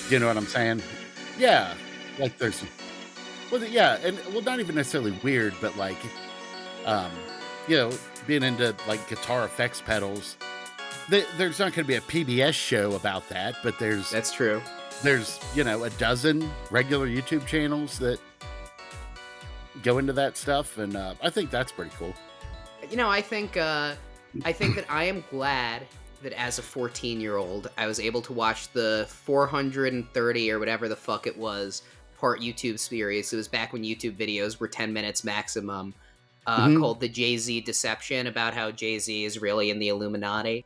You know what I'm saying? Yeah, like there's, well, yeah, and well, not even necessarily weird, but like, um, being into like guitar effects pedals. There's not going to be a PBS show about that, but That's true. there's a dozen regular YouTube channels that go into that stuff, and I think that's pretty cool. I think that I am glad that as a 14-year-old, I was able to watch the 430 or whatever the fuck it was part YouTube series. It was back when YouTube videos were 10 minutes maximum, called the Jay-Z Deception, about how Jay-Z is really in the Illuminati.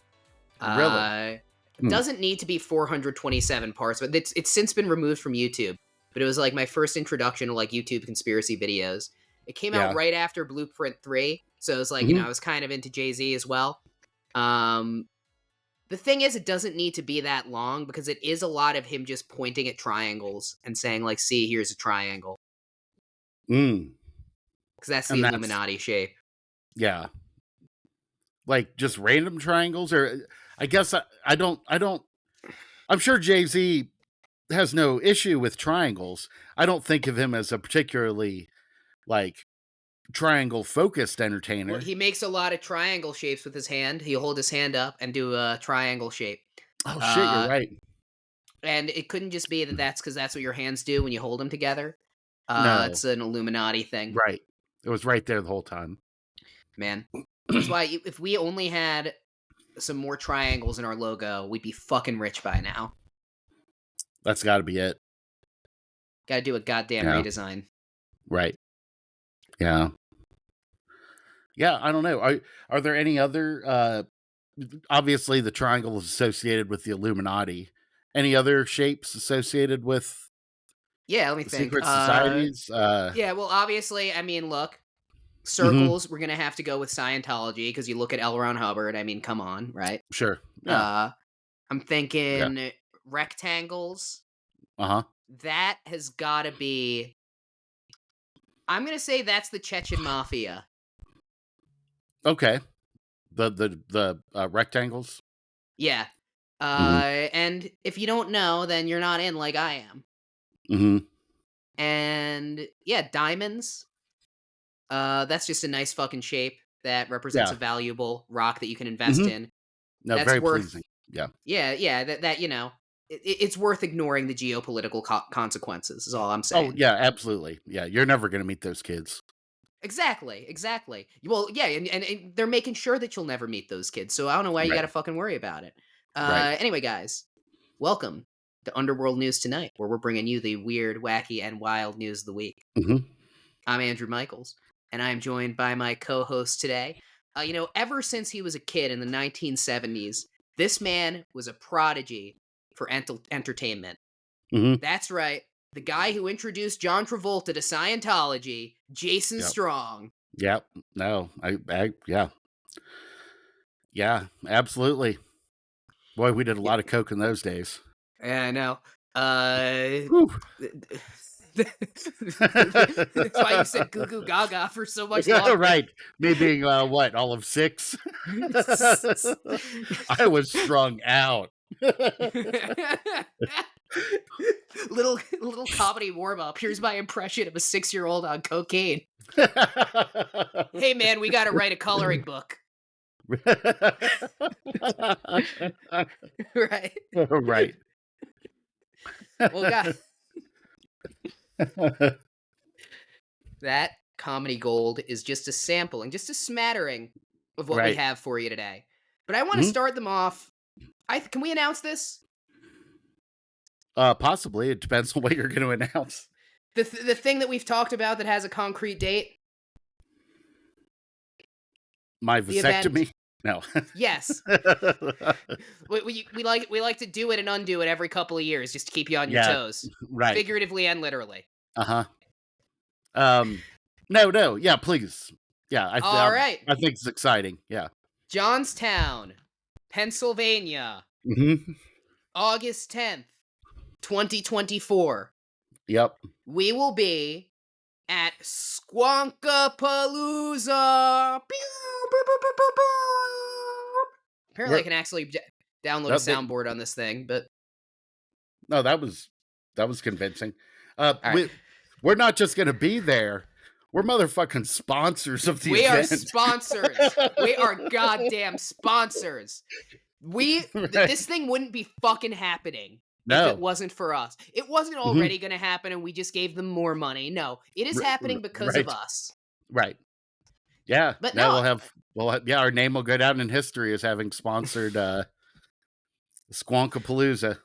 Really? Doesn't need to be 427 parts, but it's since been removed from YouTube. But it was like my first introduction to like YouTube conspiracy videos. It came out right after Blueprint 3, so it was like, I was kind of into Jay-Z as well. The thing is, it doesn't need to be that long because it is a lot of him just pointing at triangles and saying like, see, here's a triangle. Because that's the Illuminati shape. Yeah. Like just random triangles, or I guess I don't, I'm sure Jay-Z has no issue with triangles. I don't think of him as a particularly like triangle focused entertainer. Well, he makes a lot of triangle shapes with his hand. He'll hold his hand up and do a triangle shape. Oh shit, you're right. And it couldn't just be that that's because that's what your hands do when you hold them together. No. It's an Illuminati thing. Right. It was right there the whole time. Man. That's why if we only had some more triangles in our logo, we'd be fucking rich by now. That's got to be it. Got to do a goddamn redesign. Right. Yeah. Yeah, I don't know. Are there any other obviously the triangle is associated with the Illuminati. Any other shapes associated with let me think. Secret societies? Yeah, well, obviously, I mean, look, circles, we're going to have to go with Scientology because you look at L. Ron Hubbard. I mean, come on, right? Sure. Yeah. I'm thinking rectangles. Uh-huh. That has got to be... I'm going to say that's the Chechen Mafia. Okay. The rectangles? Yeah. And if you don't know, then you're not in like I am. And yeah, diamonds. That's just a nice fucking shape that represents a valuable rock that you can invest in. No, that's very pleasing. Yeah. Yeah. That it's worth ignoring the geopolitical consequences. Is all I'm saying. Oh yeah, absolutely. Yeah, you're never gonna meet those kids. Exactly. Well, yeah, and they're making sure that you'll never meet those kids. So I don't know why you got to fucking worry about it. Anyway, guys, welcome to Underworld News Tonight, where we're bringing you the weird, wacky, and wild news of the week. I'm Andrew Michaels, and I'm joined by my co-host today. Ever since he was a kid in the 1970s, this man was a prodigy for entertainment. That's right. The guy who introduced John Travolta to Scientology, Jason Strong. Yep. No, yeah, absolutely. Boy, we did a lot of coke in those days. Yeah, I know. That's why you said goo goo gaga for so much longer. Right. Me being, all of 6? I was strung out. little comedy warm-up. Here's my impression of a 6-year-old on cocaine. Hey man, we gotta write a coloring book. Right. Right. Well, guys, that comedy gold is just a sampling, just a smattering of what we have for you today. But I want to start them off. Can we announce this? Possibly. It depends on what you're going to announce. The thing that we've talked about that has a concrete date. My vasectomy? No. Yes. we like to do it and undo it every couple of years just to keep you on your toes. Right. Figuratively and literally. Uh-huh. No. Yeah, please. Yeah. All right. I think it's exciting. Yeah. Johnstown, Pennsylvania. August 10th, 2024. Yep. We will be at Squonkapalooza. Apparently I can actually download a soundboard on this thing, but... No, that was convincing. All right. We're not just gonna be there. We're motherfucking sponsors of the We are event. sponsors. We are goddamn sponsors. Right. This thing wouldn't be fucking happening if it No. wasn't for us. It wasn't Mhm. already going to happen and we just gave them more money. No, it is happening because of Right. us. Right. Yeah. But No, no, yeah, our name will go down in history as having sponsored Squonkapalooza.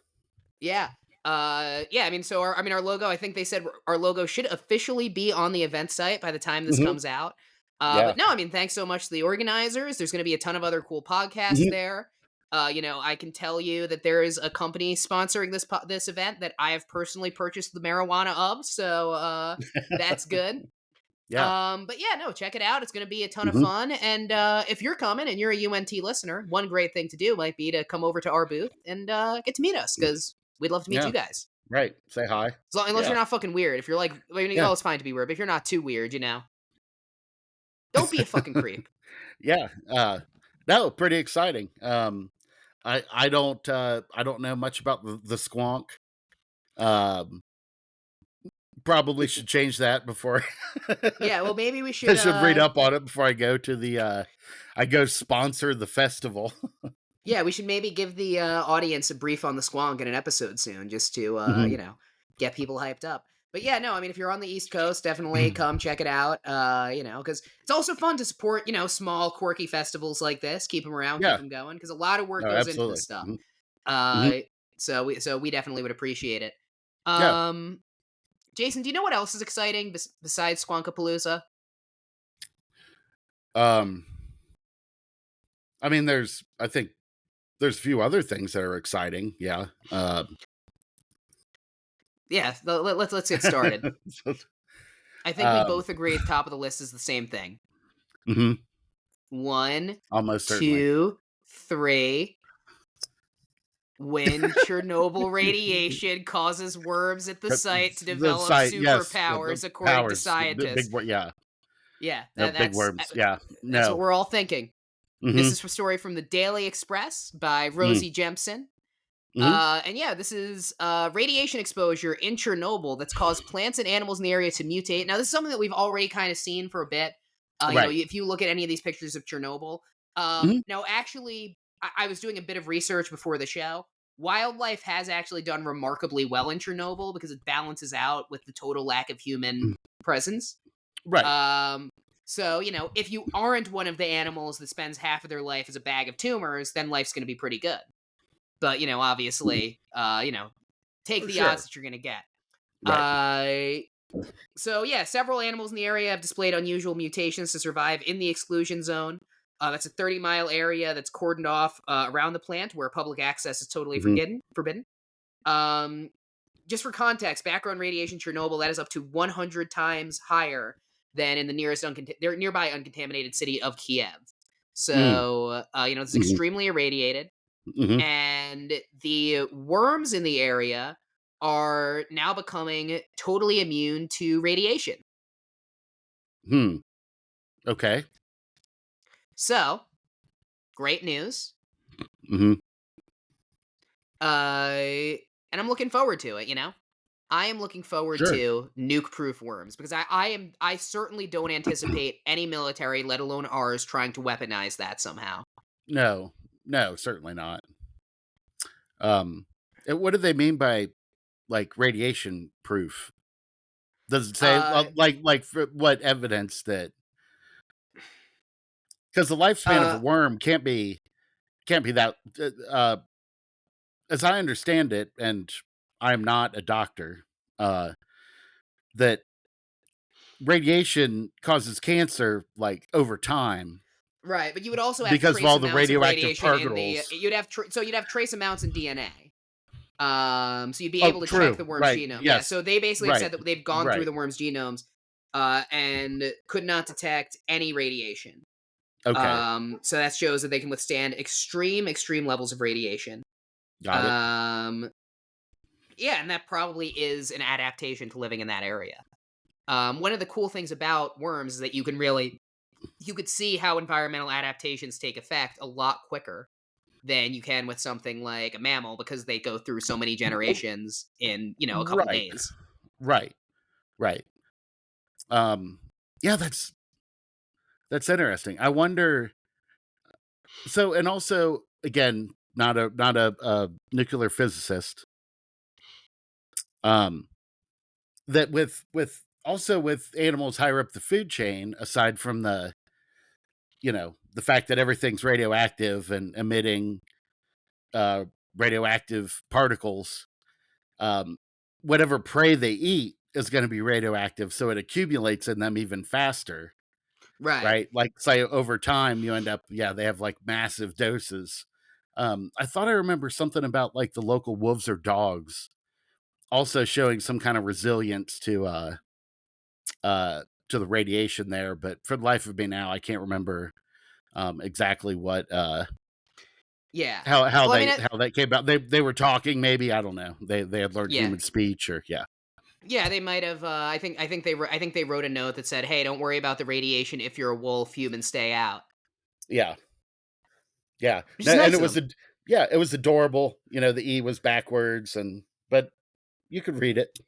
yeah. Yeah, I mean, so our logo, I think they said our logo should officially be on the event site by the time this Mhm. comes out. But Yeah. no, I mean, thanks so much to the organizers. There's going to be a ton of other cool podcasts Mhm. there. I can tell you that there is a company sponsoring this event that I have personally purchased the marijuana of, so that's good. Yeah. But yeah, no, check it out. It's going to be a ton of Mhm. fun. And if you're coming and you're a UNT listener, one great thing to do might be to come over to our booth and get to meet us because we'd love to meet Yeah. you guys. Right. Say hi. Unless you're Yeah. not fucking weird. If you're like, Yeah. well, it's fine to be weird, but if you're not too weird, don't be a fucking creep. Yeah. No, pretty exciting. I don't know much about the squonk. Um, probably should change that before Yeah, well, maybe we I should. should read up on it before I go to the I go sponsor the festival. Yeah, we should maybe give the audience a brief on the squonk in an episode soon, just to Mhm. get people hyped up. But yeah, no, I mean, if you're on the East Coast, definitely come check it out. Because it's also fun to support small quirky festivals like this, keep them around, keep Yeah. them going, because a lot of work No, goes into this absolutely. stuff. Mhm. Uh, Mhm. so we definitely would appreciate it. Yeah. Um, Jason, do you know what else is exciting besides Squonkapalooza? Um, I mean, I think there's a few other things that are exciting. Yeah. Yeah, let's get started. I think we um, both agree the top of the list is the same thing. mhm. One, Almost certainly. 2, 3. When Chernobyl radiation causes worms at the site to The develop site, yes, the superpowers, according to powers, the scientists. yeah, Yeah, the big worms. Yeah. that's what No. we're all thinking. This Mhm. is a story from the Daily Express by Mm. Rosie Jemson. Mhm. And yeah, this is radiation exposure in Chernobyl that's caused plants and animals in the area to mutate. Now, this is something that we've already kind of seen for a bit. Right. If you look at any of these pictures of Chernobyl, Mhm. now actually, I was doing a bit of research before the show. Wildlife has actually done remarkably well in Chernobyl because it balances out with the total lack of human Mm. presence. Right. So if you aren't one of the animals that spends half of their life as a bag of tumors, then life's going to be pretty good. But obviously, take the odds Sure. that you're gonna get. Right. So yeah, several animals in the area have displayed unusual mutations to survive in the exclusion zone. That's a 30-mile area that's cordoned off around the plant, where public access is totally Mhm. forbidden. Um, just for context, background radiation Chernobyl that is up to 100 times higher than in the nearby uncontaminated city of Kiev. Mm. So it's Mhm. extremely irradiated. Mhm. And the worms in the area are now becoming totally immune to radiation. Hmm. Okay. So, great news. Mhm. And I'm looking forward to it, I am looking forward Sure. to nuke-proof worms because I certainly don't anticipate any military, let alone ours, trying to weaponize that somehow. No. No, certainly not. Um, what do they mean by like radiation proof? Does it say Uh like for what evidence that because the lifespan of a uh worm can't be that as I understand it, and I'm not a doctor, uh, that radiation causes cancer like over time right, but you would also have because of trace all the amounts of radioactive radiation in particles. you'd have trace amounts in DNA. So you'd be Oh, able to check true. the worm's Right. genome. Yeah, Yes. so they basically have Right. said that they've gone through Right. the worm's genomes, and could not detect any radiation. Okay. So that shows that they can withstand extreme levels of radiation. Got it. Um, yeah, and that probably is an adaptation to living in that area. One of the cool things about worms is that you could see how environmental adaptations take effect a lot quicker than you can with something like a mammal because they go through so many generations in, a couple Right. days. Right. Right. Um, yeah, that's interesting. I wonder. So, and also, again, not a nuclear physicist. Um, that with also with animals higher up the food chain, aside from the fact that everything's radioactive and emitting uh, radioactive particles, um, whatever prey they eat is going to be radioactive, so it accumulates in them even faster. Right. Right? Like, say, over time, you end up, yeah, they have like massive doses. I thought I remember something about like the local wolves or dogs also showing some kind of resilience to the radiation there, but for the life of me now, I can't remember exactly what Yeah. how Well, I mean, how that came about. They were talking, maybe, I don't know. They had learned yeah. human speech, or yeah. Yeah, they might have. I think they wrote a note that said, "Hey, don't worry about the radiation. If you're a wolf, humans stay out." Yeah. Yeah. Which No, is and nice it of was them. a yeah, it was adorable. The E was backwards, but you could read it.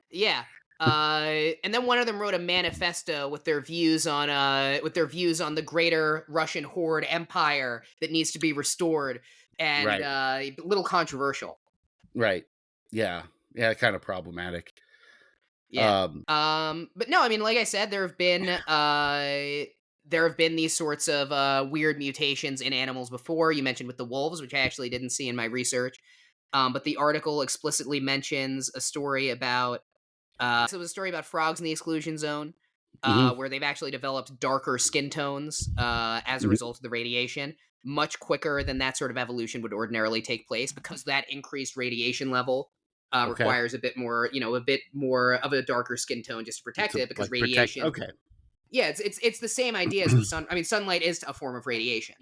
Yeah. And then one of them wrote a manifesto with their views on the greater Russian horde empire that needs to be restored, and Right. a little controversial. Right. Yeah. Yeah, kind of problematic. Yeah. Um, But no, I mean, like I said, there have been these sorts of weird mutations in animals before. You mentioned with the wolves, which I actually didn't see in my research. But the article explicitly mentions a story about so it was a story about frogs in the exclusion zone, mhm, where they've actually developed darker skin tones as a mhm. result of the radiation, much quicker than that sort of evolution would ordinarily take place, because that increased radiation level Okay. requires a bit more of a darker skin tone just to protect To it, because like protect. radiation. Okay. Yeah, it's the same idea as with sun. I mean, sunlight is a form of radiation,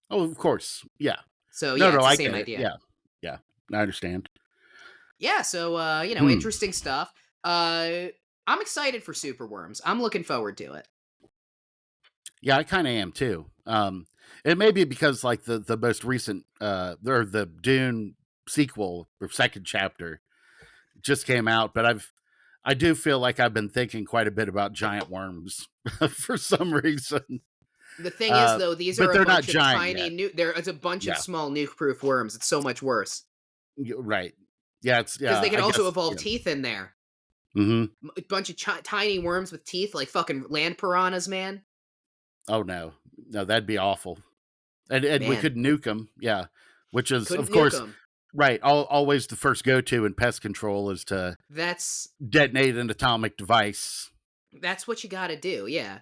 Oh, of course. Yeah. so No, yeah, no, it's the I same get it. idea. Yeah. Yeah. I understand. Yeah, so Hmm. interesting stuff. I'm excited for Superworms. I'm looking forward to it. Yeah, I kind of am too. It may be because like the most recent or the Dune sequel or second chapter just came out, but I do feel like I've been thinking quite a bit about giant worms for some reason. The thing is, though, But they're not giant yet. It's a bunch of Yeah. small nuke-proof worms. It's so much worse Right. Yeah, it's because yeah, they could I also guess evolve yeah. teeth in there. Mhm. A bunch of tiny worms with teeth, like fucking land piranhas, man. Oh no. No, that'd be awful. And we Man, could nuke them. Yeah. Which is couldn't of nuke course them. right. Always the first go-to in pest control is to That's detonate an atomic device. what you got to do. Yeah,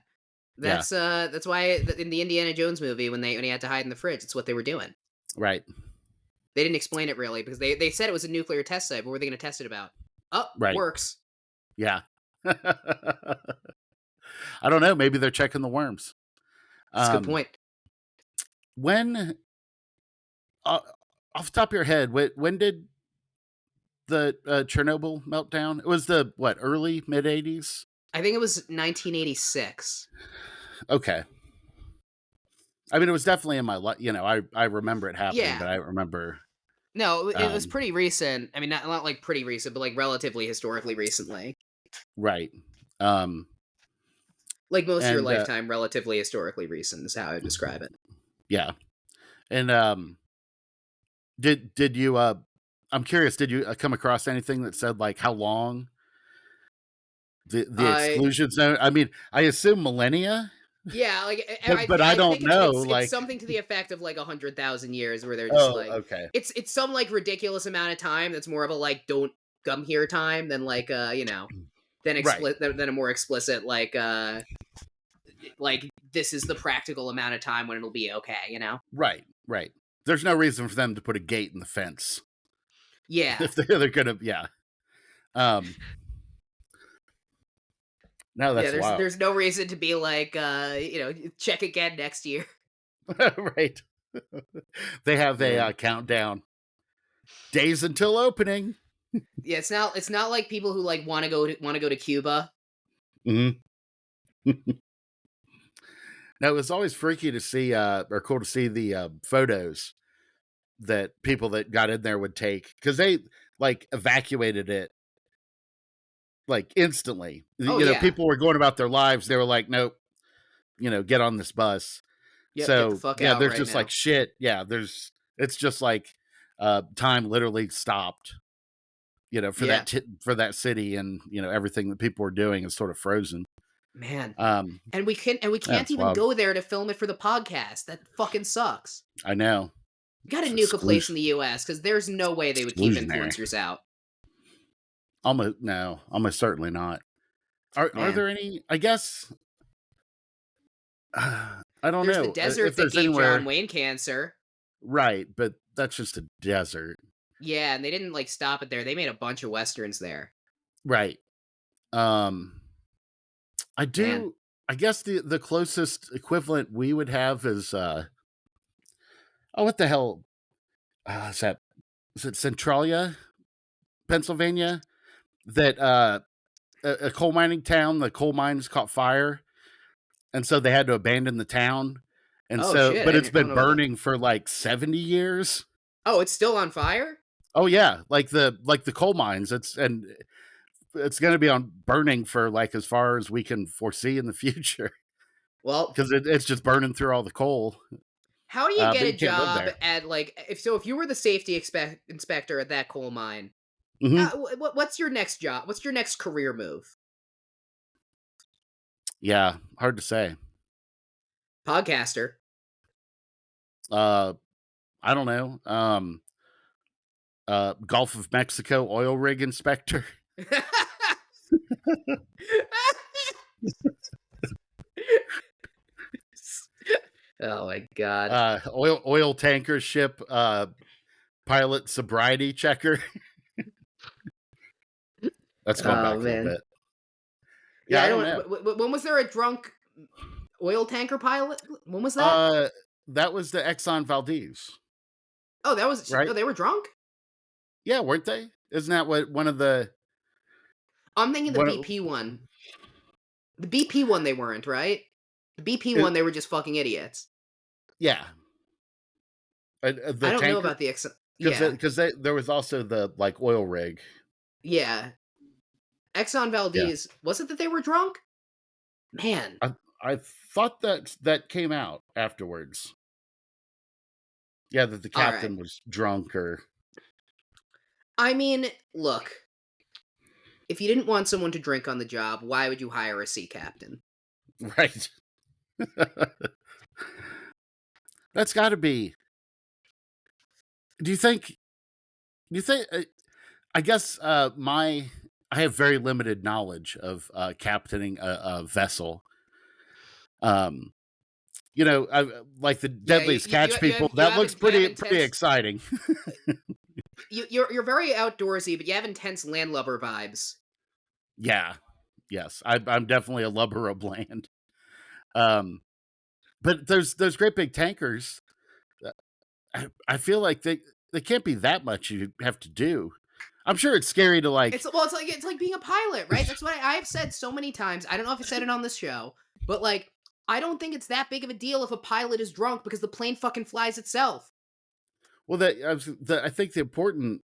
Yeah. that's why in the Indiana Jones movie when he had to hide in the fridge, it's what they were doing. Right. They didn't explain it really because they said it was a nuclear test site, but what were they going to test it about? Oh, Right. works. Yeah. I don't know. Maybe they're checking the worms. That's a good Um, point. when uh, off the top of your head, when did the Chernobyl meltdown? It was the what, early mid 80s? I think it was 1986. Okay. I mean, it was definitely in my life. I remember it happening, Yeah. but I don't remember. No, it was Um, pretty recent. I mean, not like pretty recent, but like relatively historically recently. right. Um, Like most of your and lifetime, relatively historically recent is how I would describe it. yeah. And did you? I'm curious. Did you come across anything that said like how long the Uh, exclusion zone? I mean, I assume millennia, yeah, like but I I don't think know. it's Like, something to the effect of like 100,000 years, where they're just oh, like okay, it's some like ridiculous amount of time that's more of a like don't come here time than like right, than a more explicit like this is the practical amount of time when it'll be okay, you know? right, right. There's no reason for them to put a gate in the fence Yeah. if they're gonna, yeah. Um, no, Yeah, that's wild, there's no reason to be like check again next year. right? They have a Man. countdown, days until opening. Yeah, it's not like people who like want to go to Cuba. Hmm. Now it was always freaky to see, or cool to see the photos that people that got in there would take, because they like evacuated it like instantly. Oh yeah. People were going about their lives. They were like, nope, get on this bus. Yep. Get the So fuck yeah, out there's right just like now. shit. Yeah, it's just like time literally stopped. For Yeah. for that city, and everything that people were doing is sort of frozen. Man. Um, And we can't that's even wild. go there to film it for the podcast. That fucking sucks. I know. We gotta It's nuke a place in the US because there's no way they would keep exclusionary. influencers out. Almost no, almost certainly not. Are Man. there any? I guess I don't There's the know if desert that there's gave John anywhere. Wayne cancer. Right, but that's just a desert. Yeah, and they didn't like stop it there. They made a bunch of westerns there. Right. Um, I Man. do. I guess the closest equivalent we would have is what the hell is that? Is it Centralia, Pennsylvania? That a coal mining town. The coal mines caught fire, and so they had to abandon the town. And Oh so, shit, but it's I don't been know about that. burning for like 70 years. Oh, it's still on fire? Oh yeah, like the coal mines. It's going to be on burning for like as far as we can foresee in the future, Well, because it's just burning through all the coal. how do you get But a you can't live job there. at like if you were the safety inspector at that coal mine? Hmm. What's your next job? What's your next career move? Yeah, hard to say. Podcaster. Uh, I don't know. Gulf of Mexico oil rig inspector. Oh my god. Oil tanker ship pilot sobriety checker. That's going back Oh a little man. bit. Yeah, Yeah, I I don't know. don't. When was there a drunk oil tanker pilot? When was that? That was the Exxon Valdez, Oh, that was. right? Oh, they were drunk. Yeah, weren't they? Isn't that what one of the I'm thinking the one? BP one. The BP one, they weren't right. The BP It, one, they were just fucking idiots. yeah, I the don't know tanker, about the Yeah, because there was also the like oil rig. yeah. Exxon Yeah, Valdez. Was it that they were drunk? Man. I thought that came out afterwards. Yeah, that the All right. captain was drunk or I mean, look. If you didn't want someone to drink on the job, why would you hire a sea captain? right. That's got to be. Do you think? Do you think? I guess I have very limited knowledge of captaining a vessel. Um, like the Yeah, Deadliest Catch people. you That looks have pretty intense. exciting. You're very outdoorsy, but you have intense landlubber vibes. Yeah, yes, I'm definitely a lubber of land. Um, but there's great big tankers. I feel like they can't be that much you have to do. I'm sure it's scary to like. It's like being a pilot, right? That's what I've said so many times. I don't know if I said it on this show, but like I don't think it's that big of a deal if a pilot is drunk because the plane fucking flies itself. Well, I think the important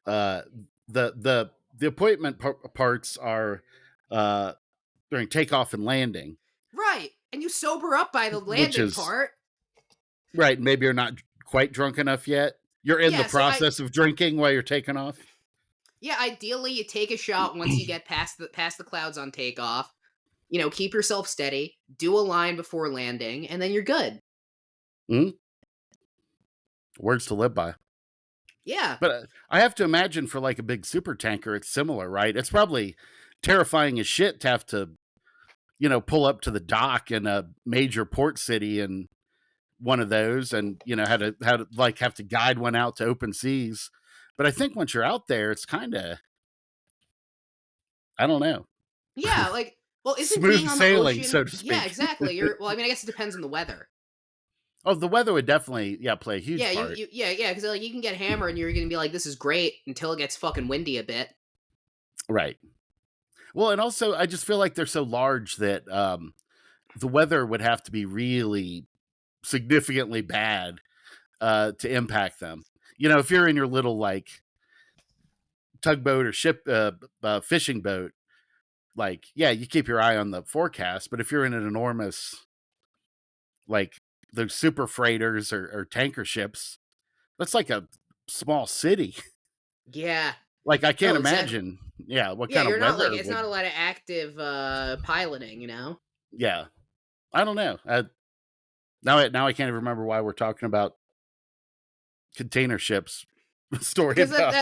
uh the appointment parts are during takeoff and landing, Right. And you sober up by the which landing is part. right. Maybe you're not quite drunk enough yet. You're in the Yeah, process of drinking while you're taking off. yeah, ideally you take a shot once you get past the clouds on takeoff. Keep yourself steady, do a line before landing, and then you're good. Mm-hmm. Words to live by. Yeah. But I have to imagine for like a big super tanker, it's similar, right? It's probably terrifying as shit to have to, pull up to the dock in a major port city and one of those, and how to like have to guide one out to open seas. But I think once you're out there, it's kind of, I don't know, Yeah, like, well, isn't being smooth on the sailing, ocean? so to Yeah, speak. exactly. Well, I mean, I guess it depends on the weather. Oh, the weather would definitely, play a huge Yeah, part. yeah, because like you can get hammered and you're gonna be like, this is great until it gets fucking windy a bit. Right. Well, and also I just feel like they're so large that the weather would have to be really significantly bad to impact them. If you're in your little like tugboat or ship fishing boat, like, yeah, you keep your eye on the forecast. But if you're in an enormous, like those super freighters or tanker ships, that's like a small city. Yeah. Like, I can't Oh, exactly. imagine, yeah, what Yeah, kind of you're not weather like it's would. not a lot of active piloting, Yeah, I don't know. Now I can't even remember why we're talking about container ships. Story Because about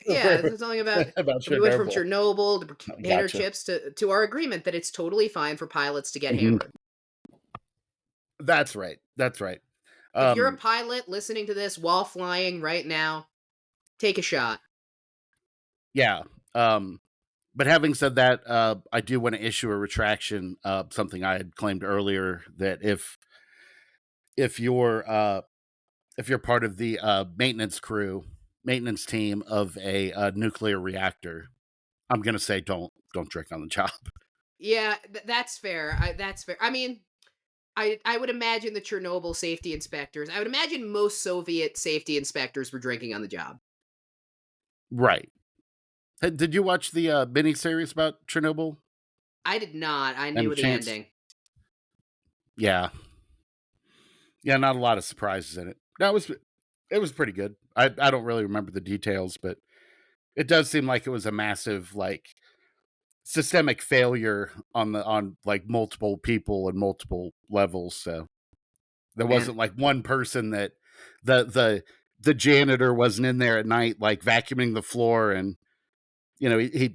yeah, it's something about about we went from Chernobyl. Chernobyl to Oh, container gotcha. ships to our agreement that it's totally fine for pilots to get Mhm. hammered. That's right. That's right. If you're a Um, pilot listening to this while flying right now, take a shot. yeah. Um, but having said that, I do want to issue a retraction. Something I had claimed earlier, that if you're if you're part of the maintenance team of a nuclear reactor, I'm gonna say don't drink on the job. Yeah, that's fair. That's fair. I mean, I would imagine the Chernobyl safety inspectors. I would imagine most Soviet safety inspectors were drinking on the job. Right. Hey, did you watch the mini series about Chernobyl I did not. I and knew the Chance? ending. Yeah, yeah, not a lot of surprises in it. No, it was pretty good. I don't really remember the details, but it does seem like it was a massive, like, systemic failure on like multiple people and multiple levels. So there Man, wasn't like one person that the janitor wasn't in there at night like vacuuming the floor, and he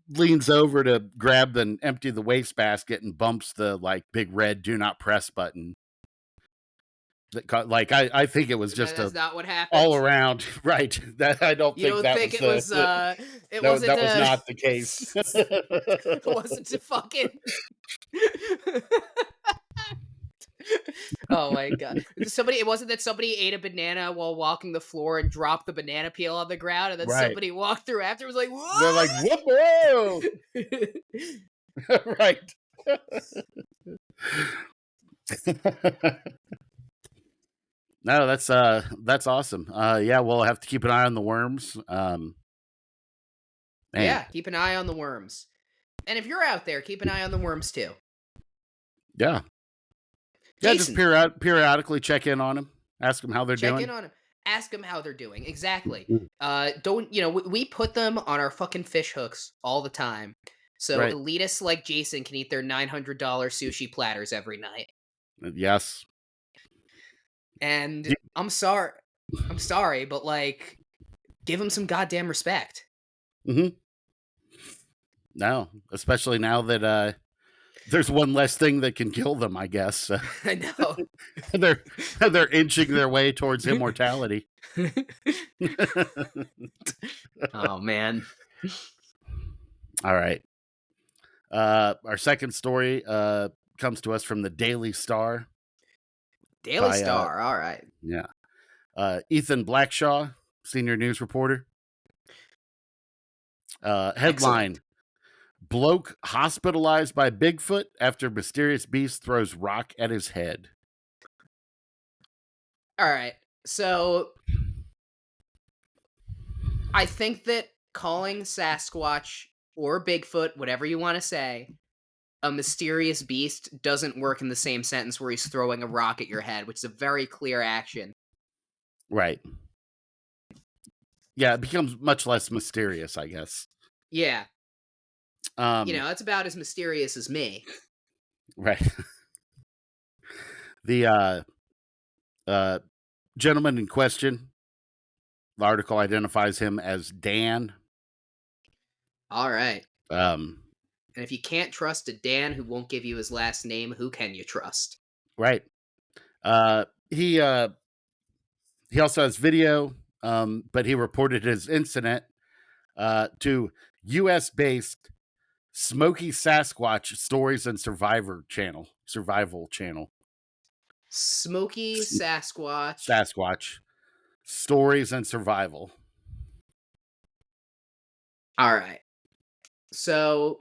leans over to grab and empty the wastebasket and bumps the like big red "Do Not Press" button. Like, I think it was just that's a not what all happened. around. Right. That I don't You think don't that think was it was it wasn't that was not the case. it wasn't a fucking Oh my god. It wasn't that somebody ate a banana while walking the floor and dropped the banana peel on the ground, and then Right. somebody walked through after was like, They're like, "What?" whoop, whoa. Right. No, that's awesome. Yeah, we'll have to keep an eye on the worms. Man, Yeah, keep an eye on the worms. And if you're out there, keep an eye on the worms too. yeah, yeah. Just Jason, periodically check in on them, ask them how they're check doing. in on them. Ask them how they're doing. Exactly. Mm. Don't we put them on our fucking fish hooks all the time. So Right. elitists like Jason can eat their $900 sushi platters every night. Yes. And I'm sorry, but like, give them some goddamn respect. Mm-hmm. No, especially now that there's one less thing that can kill them. I guess I know. they're they're inching their way towards immortality. Oh man. All right. Our second story comes to us from the Daily Star Daily by Star. All right. yeah, Ethan Blackshaw, senior news reporter. Headline: Excellent. Bloke hospitalized by Bigfoot after mysterious beast throws rock at his head. All right. So I think that calling Sasquatch or Bigfoot, whatever you want to say, a mysterious beast doesn't work in the same sentence where he's throwing a rock at your head, which is a very clear action. Right. Yeah, it becomes much less mysterious, I guess. Yeah. Um, That's about as mysterious as me. right. The uh, gentleman in question, the article identifies him as Dan. All right. Um, And if you can't trust a Dan who won't give you his last name, who can you trust? right. Uh, he also has video, but he reported his incident to U.S. based Smoky Sasquatch Stories and Survival Channel. Smoky Sasquatch. Sasquatch Stories and Survival. All right. So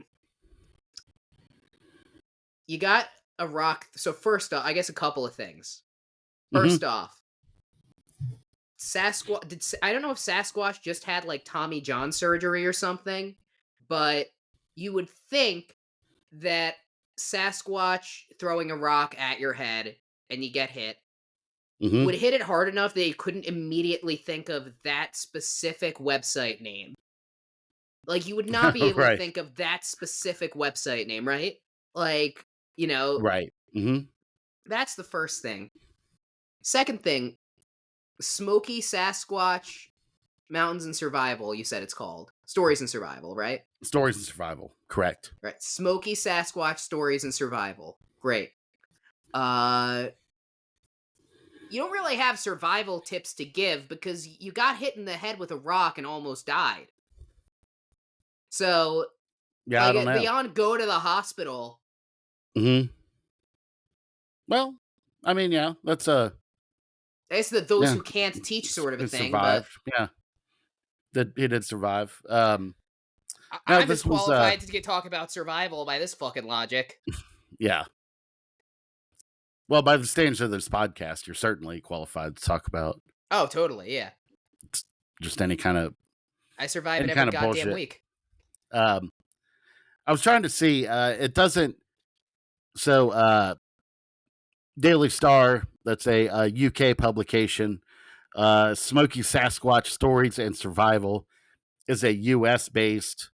you got a rock. So first off, I guess a couple of things. Mm-hmm. First off, Sasquatch. I don't know if Sasquatch just had like Tommy John surgery or something, but you would think that Sasquatch throwing a rock at your head and you get hit would hit it hard enough that you couldn't immediately think of that specific website name. Like, you would not be able to Right. think of that specific website name, right? Like, you know, Right. that's the first thing. Second thing, Smoky Sasquatch Mountains and Survival, you said it's called. Stories and Survival, right? Stories and survival. Correct. Right. Smoky Sasquatch Stories and Survival. Great. You don't really have survival tips to give because you got hit in the head with a rock and almost died. So, Yeah, I don't know. beyond go to the hospital. Well, I mean, yeah, that's It's those who can't teach sort of a thing. Survived. Yeah, that he did survive. I'm disqualified to talk about survival by this fucking logic. Yeah. Well, by the standards of this podcast, you're certainly qualified to talk about. Oh, totally, yeah. Just any kind of. I survive every goddamn bullshit. week. I was trying to see. It doesn't. So, Daily Star. That's a UK publication. Smoky Sasquatch Stories and Survival is a US based.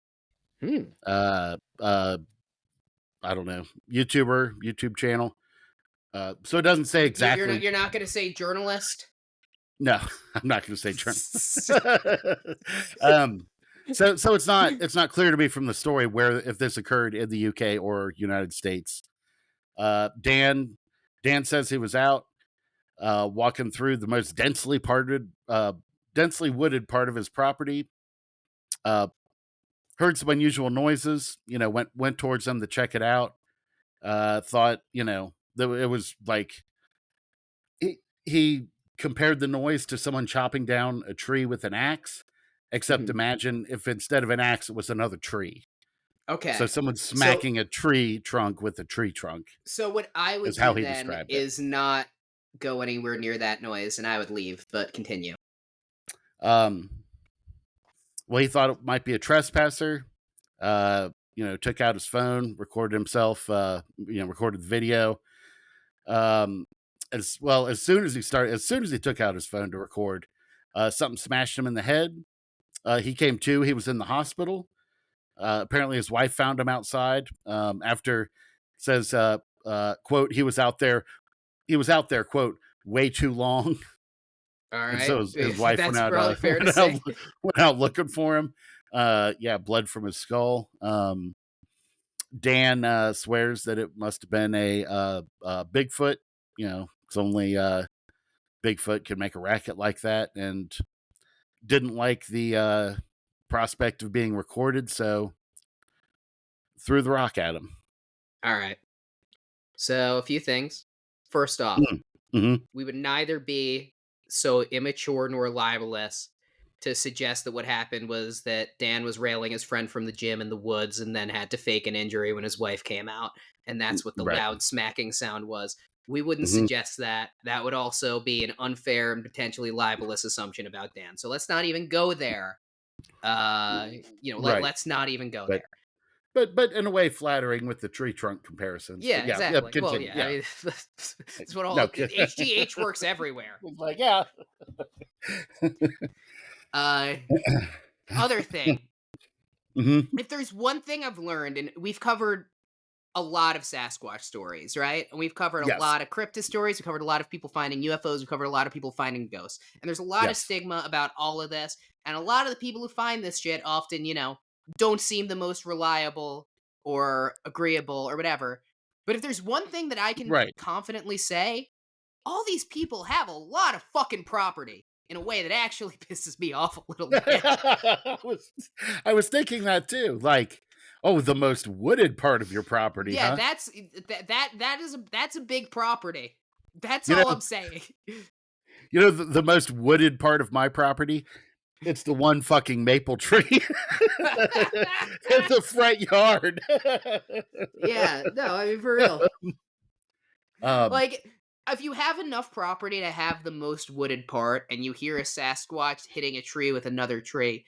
I don't know, YouTube channel. So it doesn't say exactly. You're not going to say journalist? No, I'm not going to say journalist. So it's not clear to me from the story where if this occurred in the UK or United States. Dan says he was out walking through the most densely wooded part of his property. Heard some unusual noises. Went towards them to check it out. Thought that it was like he compared the noise to someone chopping down a tree with an axe, except imagine if instead of an axe, it was another tree. Okay. So someone's smacking a tree trunk with a tree trunk. So what I would do then is not go anywhere near that noise, and I would leave, but continue. Well, he thought it might be a trespasser. Took out his phone, recorded himself, recorded the video. As soon as he took out his phone to record, something smashed him in the head. He came to, he was in the hospital. Apparently his wife found him outside. After says, quote, he was out there, quote, way too long. All right. And so his wife went out looking for him. Blood from his skull. Dan swears that it must have been a Bigfoot. It's only Bigfoot could make a racket like that, and didn't like the prospect of being recorded, so threw the rock at him. All right. So a few things. First off, we would neither be so immature nor libelous to suggest that what happened was that Dan was railing his friend from the gym in the woods and then had to fake an injury when his wife came out, and that's what the loud smacking sound was. We wouldn't suggest that. That would also be an unfair and potentially libelous assumption about Dan. So let's not even go there. Let's not even go there. But in a way, flattering with the tree trunk comparisons. Yeah, exactly. I mean, that's what all HGH works everywhere. Like, yeah. Other thing. If there's one thing I've learned, and we've covered a lot of Sasquatch stories, right? And we've covered a lot of cryptid stories. We covered a lot of people finding UFOs. We covered a lot of people finding ghosts. And there's a lot of stigma about all of this. And a lot of the people who find this shit often, don't seem the most reliable or agreeable or whatever. But if there's one thing that I can confidently say, all these people have a lot of fucking property in a way that actually pisses me off a little bit. I was thinking that too. Like, oh, the most wooded part of your property. Yeah, that's a big property. That's all I'm saying. The most wooded part of my property, it's the one fucking maple tree in the front yard. Yeah, no, I mean, for real. if you have enough property to have the most wooded part, and you hear a Sasquatch hitting a tree with another tree,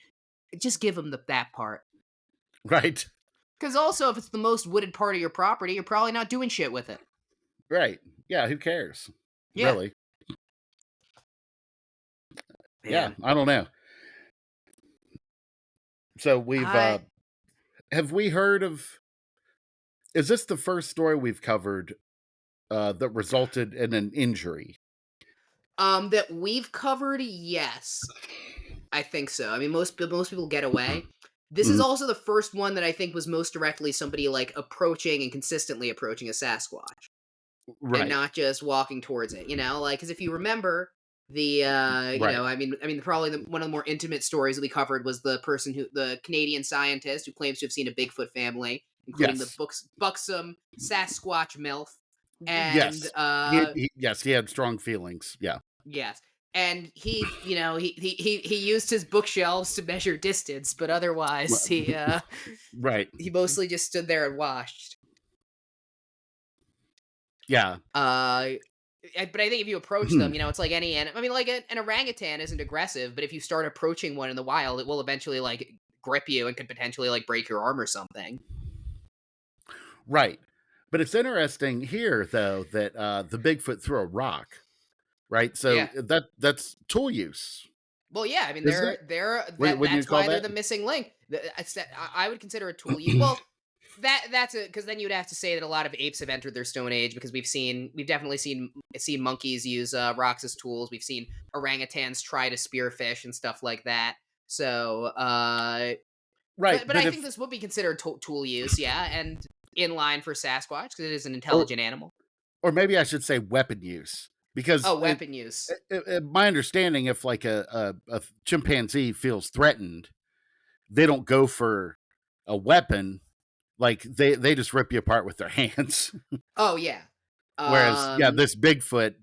just give them that part. Right. Because also, if it's the most wooded part of your property, you're probably not doing shit with it. Right. Yeah, who cares? Yeah. Really? Yeah, Man. I don't know. So we've I have we heard of is this the first story we've covered that resulted in an injury? that we've covered, yes. I think so. I mean, most people get away. This is Mhm. also the first one that I think was most directly somebody, like, approaching and consistently approaching a Sasquatch. And Right. not just walking towards it, like, because if you remember the, Right. probably one of the more intimate stories that we covered was the Canadian scientist who claims to have seen a Bigfoot family, including the Yes. buxom Sasquatch MILF, and, Yes. Yes, he had strong feelings. Yeah. yes, and he used his bookshelves to measure distance, but otherwise, Right. he mostly just stood there and watched. Yeah. But I think if you approach them, it's like any I mean, like an orangutan isn't aggressive, but if you start approaching one in the wild, it will eventually like grip you and could potentially like break your arm or something. Right. But it's interesting here though that the Bigfoot threw a rock, right? So Yeah. that's tool use, Well, yeah. I mean, isn't it? Wouldn't you that's call why they're that? the missing link. I would consider a tool use. Well, that's it, because then you'd have to say that a lot of apes have entered their stone age, because we've definitely seen monkeys use rocks as tools. We've seen orangutans try to spearfish and stuff like that. So, Right. but But I think if this would be considered tool use, yeah, and in line for Sasquatch because it is an or intelligent animal. or maybe I should say weapon use because Oh, weapon use. my understanding, if like a chimpanzee feels threatened, they don't go for a weapon. Like they just rip you apart with their hands. Oh yeah. Whereas, yeah, Um, this Bigfoot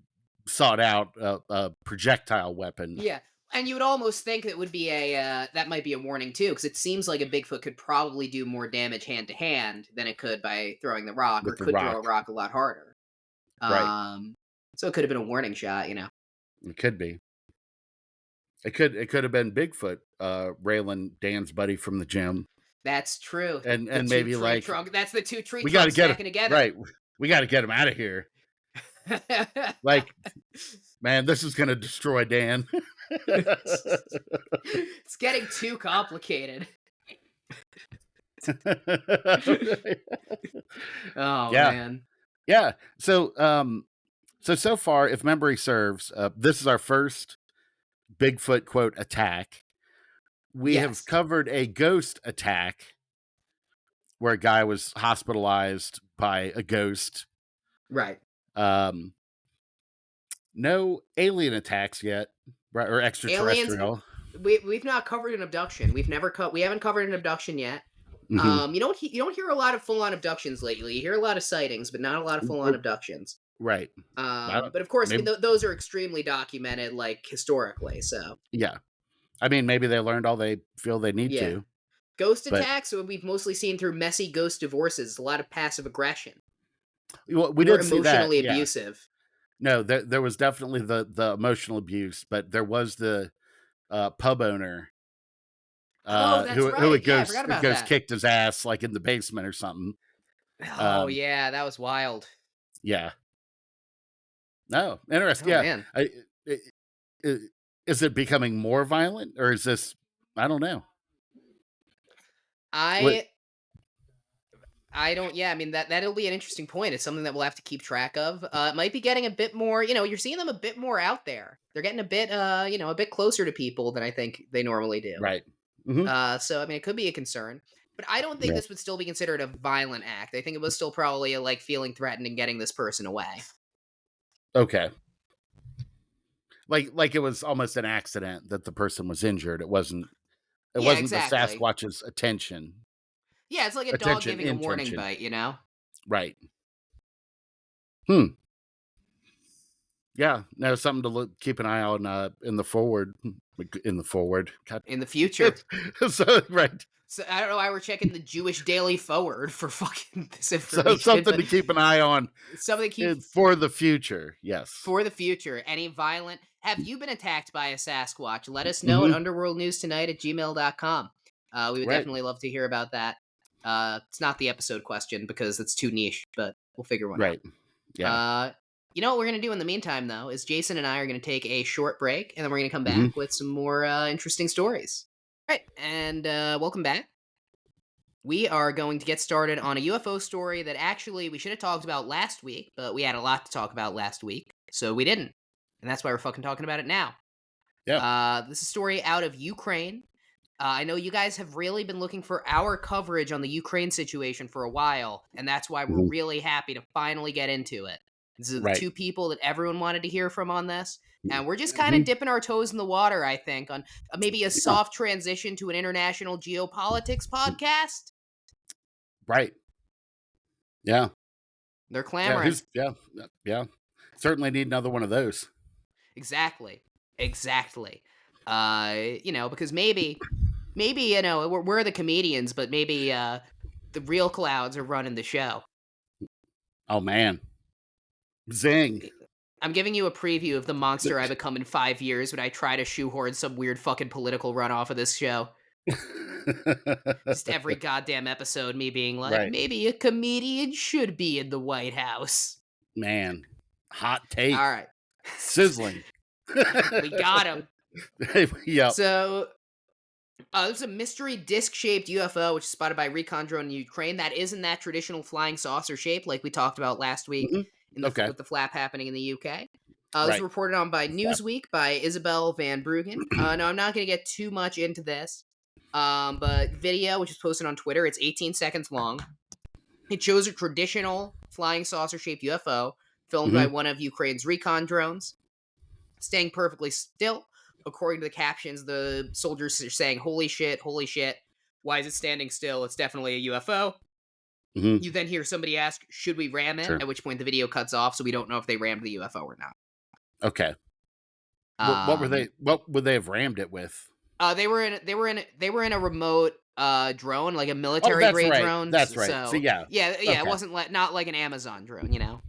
sought out a projectile weapon yeah. And you would almost think it would be that might be a warning too, because it seems like a Bigfoot could probably do more damage hand to hand than it could by throwing the rock, or with the could throw a rock. rock a lot harder. Right. Um, so it could have been a warning shot. It could be. It could have been Bigfoot railing Dan's buddy from the gym, That's true. The and two maybe tree like trunk. That's the two tree we got to trunks get him stacking together. right. We got to get him out of here. Like, man, this is gonna destroy Dan. It's getting too complicated. Oh Yeah, man. yeah. So far, if memory serves, this is our first Bigfoot quote attack. We have Yes. covered a ghost attack where a guy was hospitalized by a ghost. Right. Um, no alien attacks yet, right? Or Aliens. extraterrestrial. We've not covered an abduction. We haven't covered an abduction yet. Hmm. You don't hear a lot of full on abductions lately. You hear a lot of sightings, but not a lot of full on abductions. Right. But of course, I mean, Maybe, those are extremely documented, like historically. So yeah. I mean, maybe they learned all they feel they need yeah, to, ghost but attacks. So we've mostly seen through messy ghost divorces. A lot of passive aggression well, we or did see that. emotionally Yeah. abusive. No, there was definitely the emotional abuse, but there was the pub owner Oh, that's who right. a Yeah, I forgot about ghost that. kicked his ass like in the basement or something. Oh Um, yeah, that was wild. yeah. No, interesting. Oh Yeah. man. I, I- is it becoming more violent, or is this? I don't know. What? I I don't. Yeah, I mean that'll be an interesting point. It's something that we'll have to keep track of. It might be getting a bit more. You're seeing them a bit more out there. They're getting a bit, a bit closer to people than I think they normally do. Right. Hmm. So I mean, it could be a concern, but I don't think Yeah. this would still be considered a violent act. I think it was still probably like feeling threatened and getting this person away. Okay. Like it was almost an accident that the person was injured. It wasn't. It Yeah, wasn't the exactly. Sasquatch's attention. Yeah, it's like a dog Attention, giving a warning intention. bite. Right. Hmm. Yeah. No, something to keep an eye on in the forward. in the forward. God. In the future. So, right. So I don't know why we're checking the Jewish Daily Forward for fucking this So information. something to keep an eye on. Something to keep for the future. Yes. For the future. Any violent... Have you been attacked by a Sasquatch? Let us know at underworldnewstonight@gmail.com. We would definitely love to hear about that. It's not the episode question because it's too niche, but we'll figure one out. Yeah. You know what we're going to do in the meantime, though, is Jason and I are going to take a short break, and then we're going to come back with some more interesting stories. All right, and welcome back. We are going to get started on a UFO story that actually we should have talked about last week, but we had a lot to talk about last week, so we didn't. And that's why we're fucking talking about it now. Yeah. This is a story out of Ukraine. I know you guys have really been looking for our coverage on the Ukraine situation for a while, and that's why we're really happy to finally get into it. This is the two people that everyone wanted to hear from on this, and we're just kind of dipping our toes in the water, I think, on maybe a soft transition to an international geopolitics podcast. Right. Yeah. They're clamoring. Yeah. Certainly need another one of those. Exactly. Because maybe, we're the comedians, but maybe the real clouds are running the show. Oh, man. Zing. I'm giving you a preview of the monster I become in 5 years when I try to shoehorn some weird fucking political run off of this show. Just every goddamn episode, me being like, maybe a comedian should be in the White House. Man. Hot take. All right. Sizzling. We got him. Yep. So, there's a mystery disc-shaped UFO, which is spotted by recon drone in Ukraine. That isn't that traditional flying saucer shape like we talked about last week with the flap happening in the UK. This was reported on by Newsweek by Isabel Van Bruggen. No, I'm not going to get too much into this. But video, which is posted on Twitter, it's 18 seconds long. It shows a traditional flying saucer-shaped UFO filmed by one of Ukraine's recon drones, staying perfectly still. According to the captions, the soldiers are saying, holy shit, why is it standing still? It's definitely a UFO. You then hear somebody ask, should we ram it? At which point the video cuts off, so we don't know if they rammed the UFO or not. Okay. What would they have rammed it with? They were in a remote drone, like a military grade drone. That's right. So, yeah. It wasn't not like an Amazon drone, you know.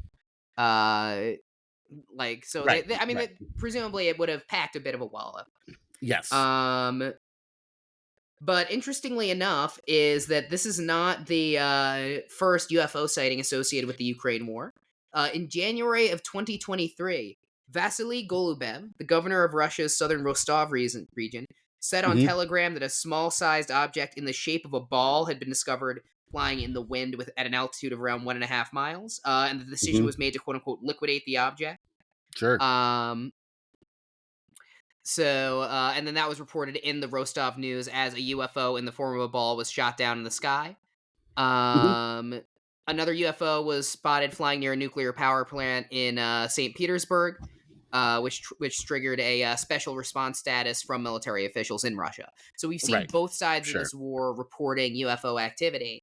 Presumably it would have packed a bit of a wallop. Yes. But interestingly enough, is that this is not the first UFO sighting associated with the Ukraine war. In January of 2023, Vasily Golubev, the governor of Russia's southern Rostov region, said on Telegram that a small-sized object in the shape of a ball had been discovered flying in the wind at an altitude of around 1.5 miles, and the decision was made to quote-unquote liquidate the object. Sure. And then that was reported in the Rostov News as a UFO in the form of a ball was shot down in the sky. Another UFO was spotted flying near a nuclear power plant in St. Petersburg, which triggered a special response status from military officials in Russia. So we've seen both sides of this war reporting UFO activity.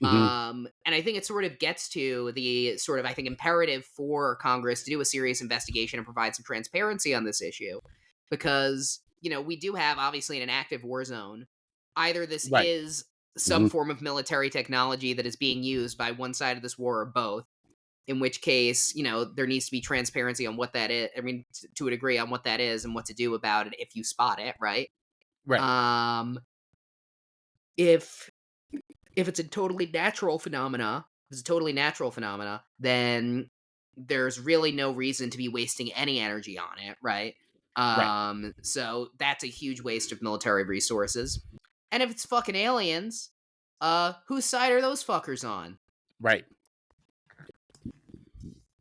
And I think it sort of gets to the sort of, I think, imperative for Congress to do a serious investigation and provide some transparency on this issue. Because, we do have, obviously, in an active war zone, either this is some form of military technology that is being used by one side of this war or both, in which case, there needs to be transparency on what that is. I mean, to a degree on what that is and what to do about it if you spot it, right? Right. If it's a totally natural phenomena, then there's really no reason to be wasting any energy on it, right? So that's a huge waste of military resources. And if it's fucking aliens, whose side are those fuckers on? Right.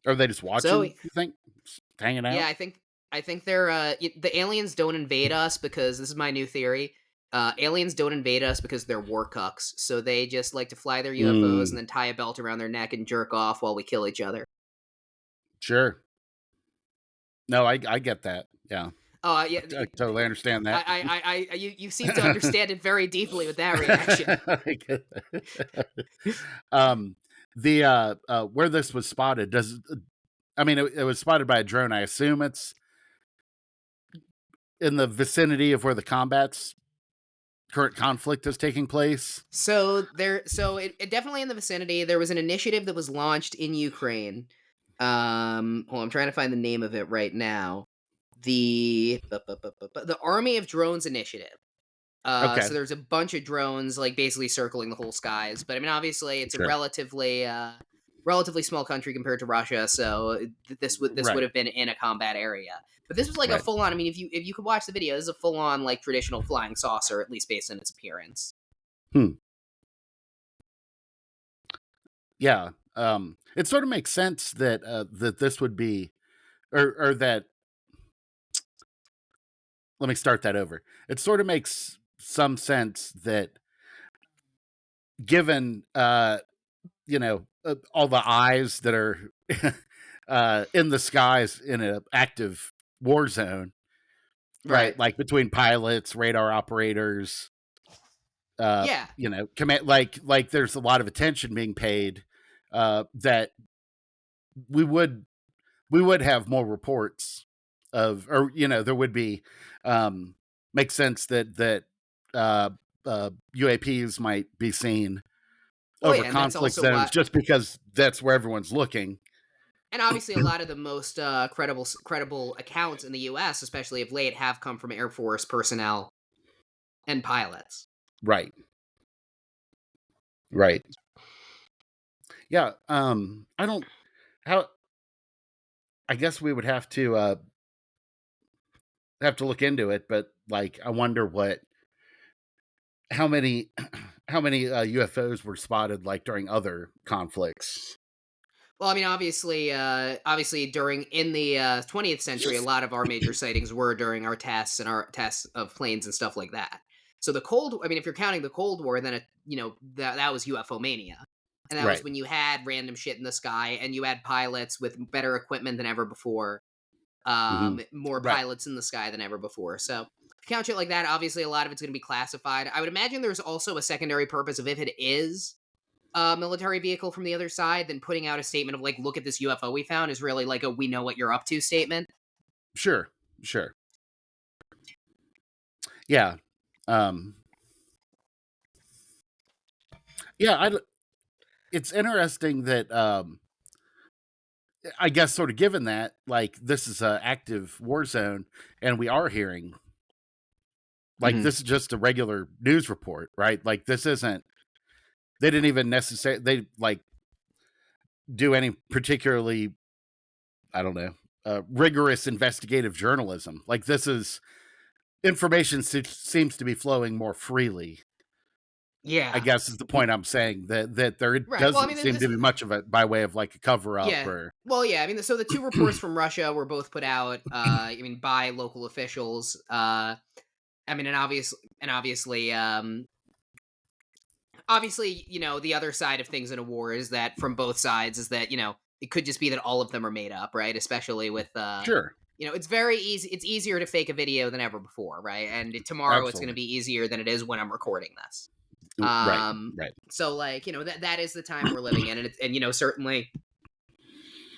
Are they just watching, you think? Just hanging out? Yeah, I think they're the aliens don't invade us because this is my new theory. Aliens don't invade us because they're war cucks. So they just like to fly their UFOs and then tie a belt around their neck and jerk off while we kill each other. Sure. No, I get that. Yeah. Oh, yeah. I totally understand that. You seem to understand it very deeply with that reaction. Where this was spotted, it was spotted by a drone. I assume it's in the vicinity of where the current conflict is taking place? So it definitely in the vicinity. There was an initiative that was launched in Ukraine. Well, I'm trying to find the name of it right now. The Army of Drones Initiative. Okay, So there's a bunch of drones like basically circling the whole skies. But I mean, obviously, it's a sure. relatively small country compared to Russia. So this would Right, have been in a combat area. But this was like a right. full on. I mean, if you could watch the video, this is a full on like traditional flying saucer, at least based on its appearance. Hmm. Yeah. It sort of makes sense that that this would be, or that. Let me start that over. It sort of makes some sense that given all the eyes that are in the skies in an active war zone, Right. right? Like between pilots, radar operators, Yeah. command, like there's a lot of attention being paid, that we would we would have more reports of, or there would be, um makes sense that uh UAPs might be seen Well, over yeah, and that's conflict also zones why. just because that's where everyone's looking. And obviously, a lot of the most credible accounts in the U.S., especially of late, have come from Air Force personnel and pilots. Right. Right. Yeah. I don't how I guess we would have to look into it, but like I wonder what how many how many UFOs were spotted like during other conflicts. Well, I mean, obviously, during in the 20th century, a lot of our major sightings were during our tests of planes and stuff like that. So I mean, if you're counting the Cold War, then that was UFO mania, and that was Right. when you had random shit in the sky, and you had pilots with better equipment than ever before, Hmm. more Right. pilots in the sky than ever before. So if you count shit like that, obviously, a lot of it's going to be classified. I would imagine there's also a secondary purpose of if it is military vehicle from the other side, then putting out a statement of like, look at this UFO we found is really like a we know what you're up to statement. Sure. Sure. Yeah. Um yeah, it's interesting that I guess sort of given that like this is a active war zone and we are hearing like Hmm. this is just a regular news report, right? Like this isn't they didn't even necessarily they like do any particularly, I don't know, rigorous investigative journalism. Like this is information seems to be flowing more freely. I Yeah. guess is the point I'm saying that there Right. Well, I doesn't mean, seem to this be is much of it by way of like a cover up yeah. or Well, yeah. I mean, so the two reports from Russia were both put out. I mean, by local officials. I mean, obviously, the other side of things in a war is that from both sides is that it could just be that all of them are made up, right? Especially with sure, it's very easy. It's easier to fake a video than ever before, right? And tomorrow it's going to absolutely, be easier than it is when I'm recording this. right, Um, right, so like that is the time we're living in, and certainly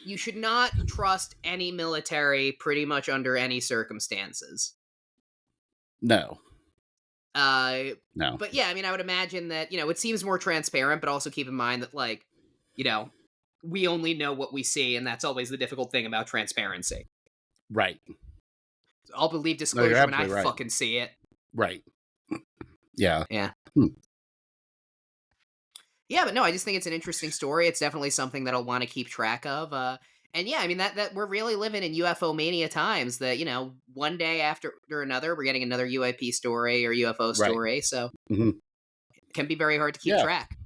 you should not trust any military pretty much under any circumstances. no, Uh, no, but yeah, I mean, I would imagine that it seems more transparent, but also keep in mind that like you know we only know what we see, and that's always the difficult thing about transparency. right. I'll believe No, you're disclosure when I absolutely right. fucking see it. Right. Yeah. Yeah. Hmm. Yeah, but no, I just think it's an interesting story. It's definitely something that I'll want to keep track of. And yeah, I mean that we're really living in UFO mania times. That one day after or another, we're getting another UAP story or UFO Right. story. So Hmm. it can be very hard to keep Yeah. track.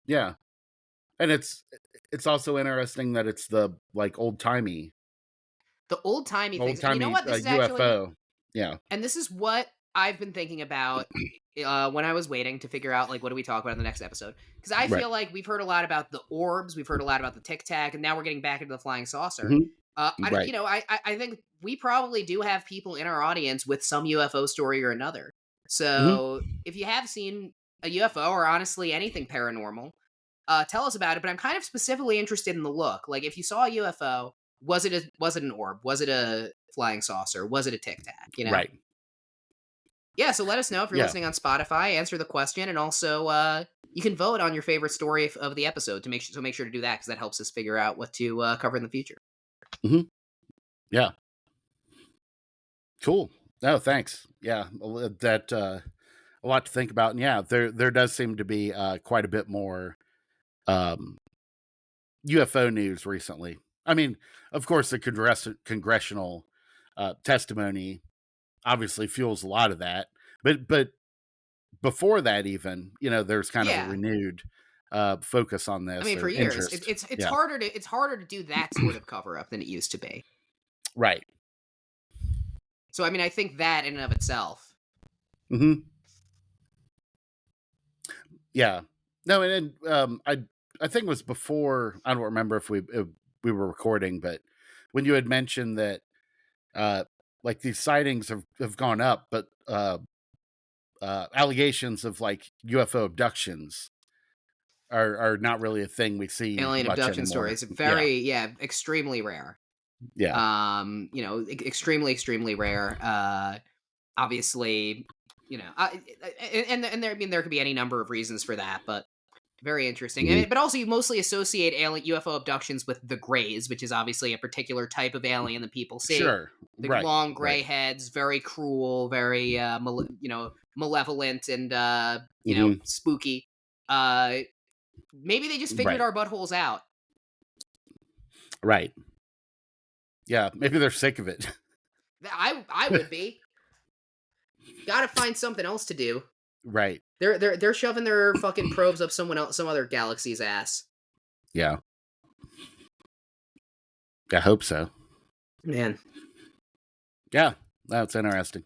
Yeah. And it's also interesting that it's the like The old timey old things, and you know timey what? This is actually, UFO. Yeah. and this is what I've been thinking about when I was waiting to figure out like what do we talk about in the next episode, because I Right. feel like we've heard a lot about the orbs, we've heard a lot about the Tic Tac, and now we're getting back into the flying saucer. Hmm. I don't- Right. I think we probably do have people in our audience with some UFO story or another. Hmm. So if you have seen a UFO or honestly anything paranormal, tell us about it. But I'm kind of specifically interested in the look. Like if you saw a UFO, was it an orb? Was it a flying saucer? Was it a Tic Tac? Right. Yeah, so let us know if you're Yeah. listening on Spotify. Answer the question, and also you can vote on your favorite story of the episode to make sure to do that because that helps us figure out what to cover in the future. Hmm. Yeah. Cool. No, thanks. Yeah, that a lot to think about. And yeah, there does seem to be quite a bit more um, UFO news recently. I mean, of course, the congressional testimony obviously fuels a lot of that, but before that, even there's kind of a Yeah, renewed focus on I this mean, for or years, interest. it's Yeah, harder to do that sort of cover up than it used to be. right. So I mean, I think that in and of itself. Hmm. Yeah. No, and then I think it was before. I don't remember if we were recording, but when you had mentioned that uh, like these sightings have gone up, but allegations of like UFO abductions are not really a thing we see Alien much abduction anymore. stories, Yeah, extremely rare. yeah, Extremely rare. Obviously, and there, I mean, there could be any number of reasons for that, but very interesting. I hmm, mean, but also, you mostly associate alien UFO abductions with the Greys, which is obviously a particular type of alien that people see. sure, The right, long right, gray heads, very cruel, very malevolent and hmm, spooky. Uh, Maybe they just figured right, our buttholes out. right. Yeah, maybe they're sick of it. I would be. Got to find something else to do. Right. They're shoving their fucking probes up some other galaxy's ass. Yeah, I hope so. Man, Yeah, that's interesting.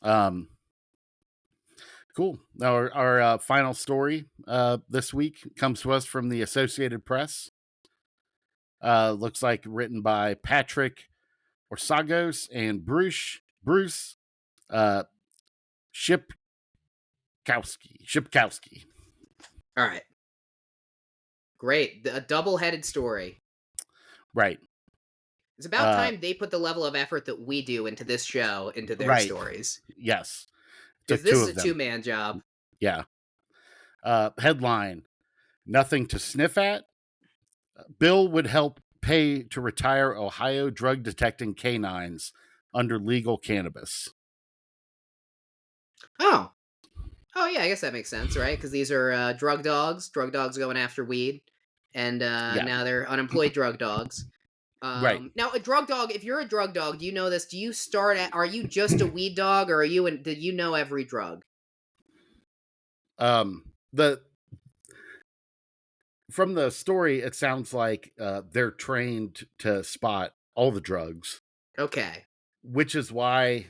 Um, cool. Our final story this week comes to us from the Associated Press. Looks like written by Patrick Orsagos and Bruce uh, Shipkowski. all right, great, a double-headed story. Right. It's about Uh, time they put the level of effort that we do into this show into their right. stories, Yes. because Took this two is a of them. two-man job. Yeah. Headline: Nothing to sniff at. Bill would help pay to retire Ohio drug detecting canines under legal cannabis. Oh, oh yeah, I guess that makes sense, right? Because these are drug dogs going after weed, and Yeah. now they're unemployed drug dogs. Right. Now a drug dog, if you're a drug dog, do you know this? Do you start at? Are you just a weed dog, or are you? Do you know every drug? The From the story, it sounds like they're trained to spot all the drugs, Okay. which is why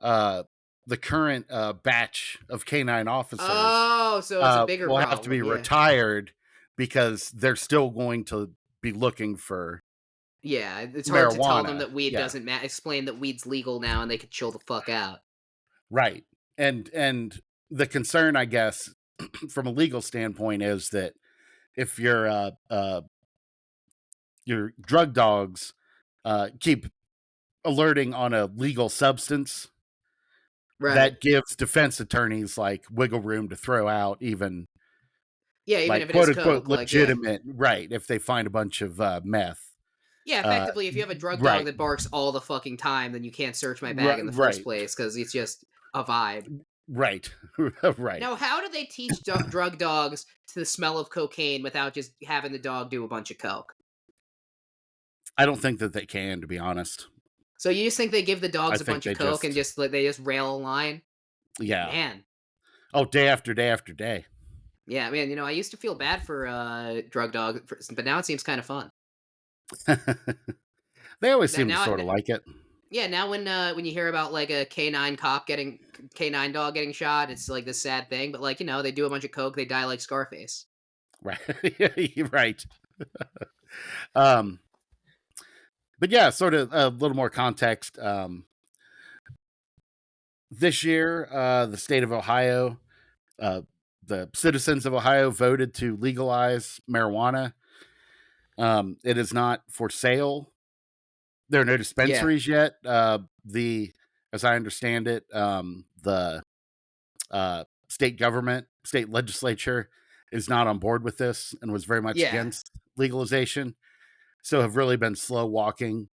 uh, the current batch of canine officers Oh, so it's a bigger will have to be problem. Yeah. retired because they're still going to be looking for Yeah, it's hard to tell them marijuana. that weed Yeah, doesn't matter. Explain that weed's legal now, and they could chill the fuck out. right. And the concern, I guess, from a legal standpoint, is that if your drug dogs keep alerting on a legal substance, Right. that gives defense attorneys like wiggle room to throw out even Yeah, even like if it is quote unquote coke, like yeah, legitimate, right, if they find a bunch of meth. yeah. Uh, Effectively, if you have a drug dog right, that barks all the fucking time, then you can't search my bag in the first right, place because it's just a vibe. right, right. Now, how do they teach drug dogs to the smell of cocaine without just having the dog do a bunch of coke? I don't think that they can, to be honest. So you just think they give the I dogs a think bunch of they coke and just, just like they just rail a line? yeah. Man, Oh, day after day after day. yeah, man. I used to feel bad for drug dogs, but now it seems kind of fun. They always That seem to now, sort of like it. yeah, now when you hear about like a canine dog getting shot, it's like this sad thing. But like they do a bunch of coke, they die like Scarface. Right. Right. Um, but yeah, sort of a little more context. This year, the state of Ohio, uh, the citizens of Ohio voted to legalize marijuana. It is not for sale. There are no Yeah. dispensaries yet. The as I understand it, the state government, state legislature is not on board with this and was very much Yeah. against legalization. So have really been slow walking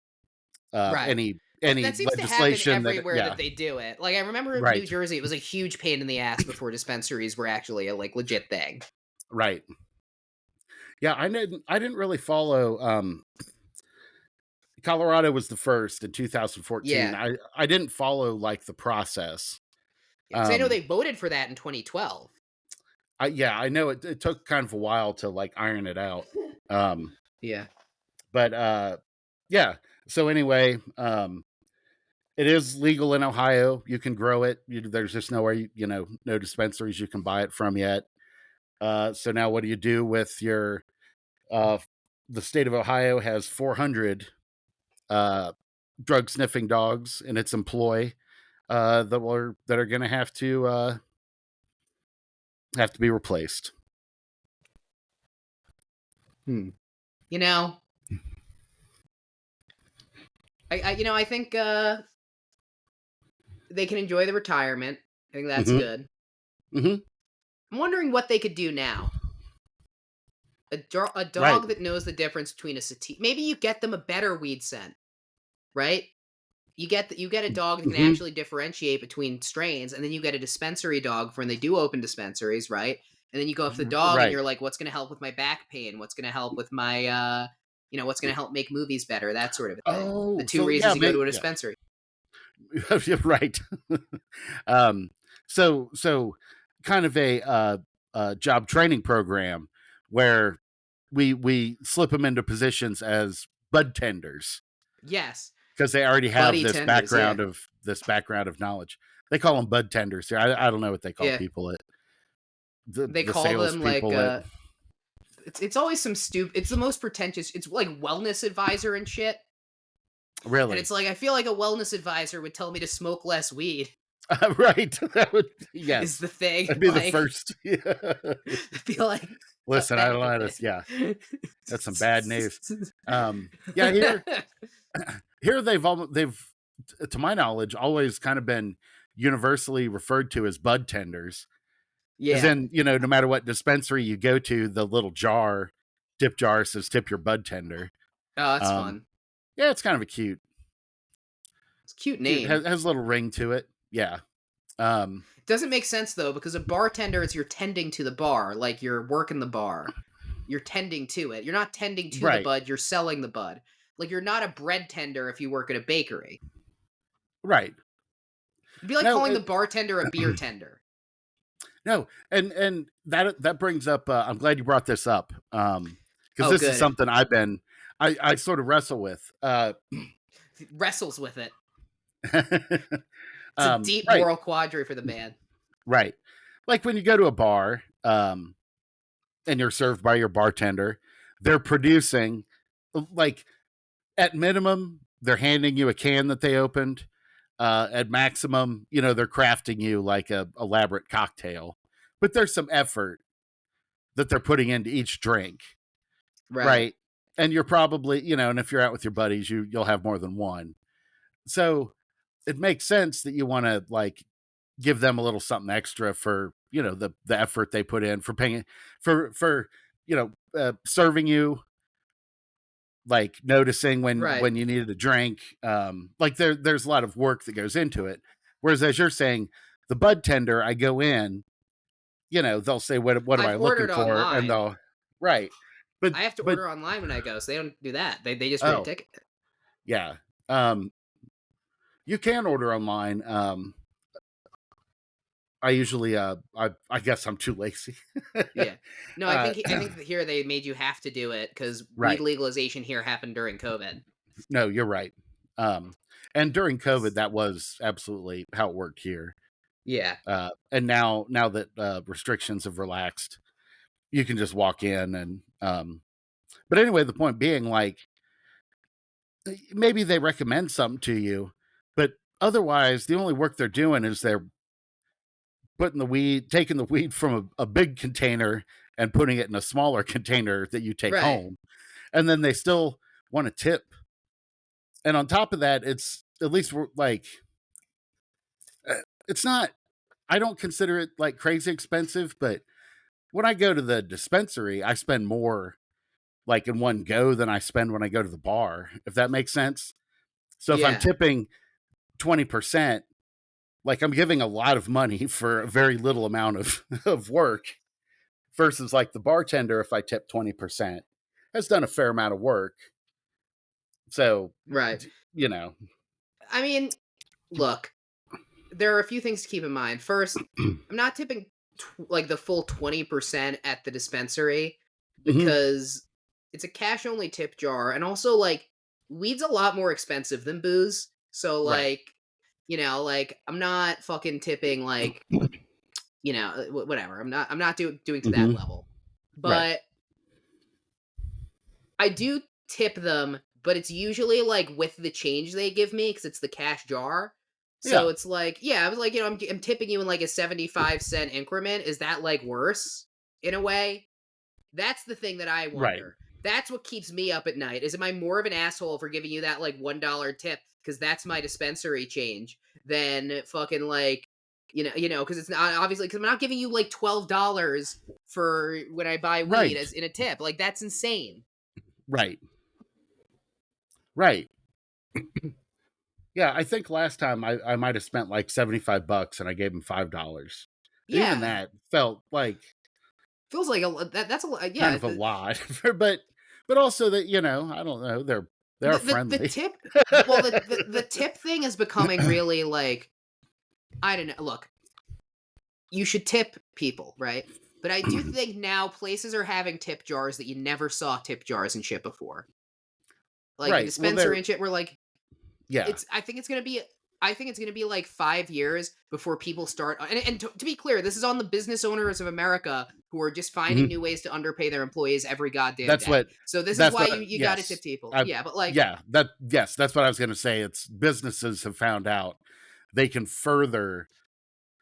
Right. any Well, that seems to happen legislation that everywhere that they do it. Like, I remember New right, Jersey, it was a huge pain in the ass before dispensaries were actually a, like, legit thing. right. Yeah, I didn't really follow Colorado was the first in 2014. Yeah. I didn't follow like the process. Because I know Um they voted for that in 2012. I know it took kind of a while to like iron it out. Um Yeah. but yeah. So anyway, it is legal in Ohio. You can grow it. There's just nowhere no dispensaries you can buy it from yet. So now what do you do with your uh the state of Ohio has 400 uh drug sniffing dogs in its employ that are going to have to be replaced. Hmm. You know, I think they can enjoy the retirement. I think that's Mm-hmm. good. Mm-hmm. I'm wondering what they could do now. A Right. dog that knows the difference between a sativa. Maybe you get them a better weed scent, right? You get a dog that can Mm-hmm. actually differentiate between strains, and then you get a dispensary dog for when they do open dispensaries, right? And then you go up to the dog and Right. you're like, what's gonna help with my back pain? What's gonna help with my what's gonna help make movies better, that sort of a thing. The Oh, two so yeah, reasons you go to a yeah, dispensary. right. um, so kind of a job training program where we slip them into positions as bud tenders Yes. because they already have Buddy tenders, yeah. this background of knowledge. They call them bud tenders here. I don't know what they call Yeah. people at They the call sales them like people at it's always some stupid, it's the most pretentious, it's like wellness advisor and shit. And really it's like I feel like a wellness advisor would tell me to smoke less weed right. That would is yes, the thing. that'd be the Like first. I feel like cut Listen, I back don't a know bit. this. Yeah, that's some bad news. Yeah, here they've to my knowledge always kind of been universally referred to as bud tenders. As Yeah. in, no matter what dispensary you go to, the little dip jar says tip your bud tender. Oh, that's Um, fun. yeah, it's kind of a It's a cute cute name. has a little ring to it. Yeah. Um, Doesn't make sense though, because a bartender is you're tending to the bar, like you're working the bar. You're tending to it. You're not tending to the right, bud, you're selling the bud. Like you're not a bread tender if you work at a bakery. right. It'd be like No, calling the bartender a beer tender. no, and that brings up. I'm glad you brought this up because Oh, this is good. something I sort of wrestle with. Wrestles with it. It's a deep Right, moral quandary for the man. right. Like when you go to a bar, and you're served by your bartender, they're producing, like, at minimum, they're handing you a can that they opened. At maximum, they're crafting you like a elaborate cocktail. But there's some effort that they're putting into each drink, Right. right? And you're probably, and if you're out with your buddies, you'll have more than one. So it makes sense that you want to like give them a little something extra for the effort they put in for paying for serving you, like noticing Right. when you needed a drink. Like there's a lot of work that goes into it, whereas as you're saying, the bud tender, I go in, they'll say what am I I've looking ordered for, and online. they'll right. I have to But order online when I go, so they don't do that. They just read a oh ticket. yeah, you can order online. I usually I guess I'm too lazy. Yeah. No, uh I think that here they made you have to do it because weed right. legalization here happened during COVID. No, you're right. Um, and during COVID, that was absolutely how it worked here. Yeah. And now that restrictions have relaxed, you can just walk in and. But anyway, the point being, like, maybe they recommend something to you, but otherwise, the only work they're doing is they're taking the weed from a big container and putting it in a smaller container that you take Right. home, and then they still want to tip. And on top of that, it's at least like it's not. I don't consider it like crazy expensive, but when I go to the dispensary, I spend more like in one go than I spend when I go to the bar, if that makes sense. So if I'm Yeah. tipping 20%, like I'm giving a lot of money for a very little amount of, of work versus like the bartender, if I tip 20%, has done a fair amount of work. So, Right. you know, I mean, look, there are a few things to keep in mind. First, I'm not tipping like the full 20% at the dispensary mhm, because it's a cash only tip jar. And also, like, weed's a lot more expensive than booze. So, right, like, like I'm not fucking tipping like, whatever. I'm not doing to that mhm, level. right, But I do tip them, but it's usually like with the change they give me because it's the cash jar. So yeah, it's like, yeah, I was like, I'm tipping you in like a 75-cent increment. Is that like worse in a way? That's the thing that I right, wonder. That's what keeps me up at night. Is am I more of an asshole for giving you that like $1 tip because that's my dispensary change than fucking like because it's not obviously because I'm not giving you like $12 for when I buy weed right, as in a tip. Like that's insane. right, right. Yeah, I think last time I might have spent like $75 and I gave him $5. And even Yeah, that felt like feels like that's a kind yeah. of a lot. But also that, I don't know, they are The friendly. tip well the tip thing is becoming really like I don't know. Look, you should tip people, right? But I do think now places are having tip jars that you never saw tip jars and shit before. Like the Right. Well, dispensary they're and shit were like yeah. it's I think it's gonna be like 5 years before people start and to be clear, this is on the business owners of America who are just finding Mhm. new ways to underpay their employees every goddamn That's day. what So this is why you gotta tip yes. people. I Yeah, but like yeah, yes, that's what I was going to say. It's businesses have found out they can further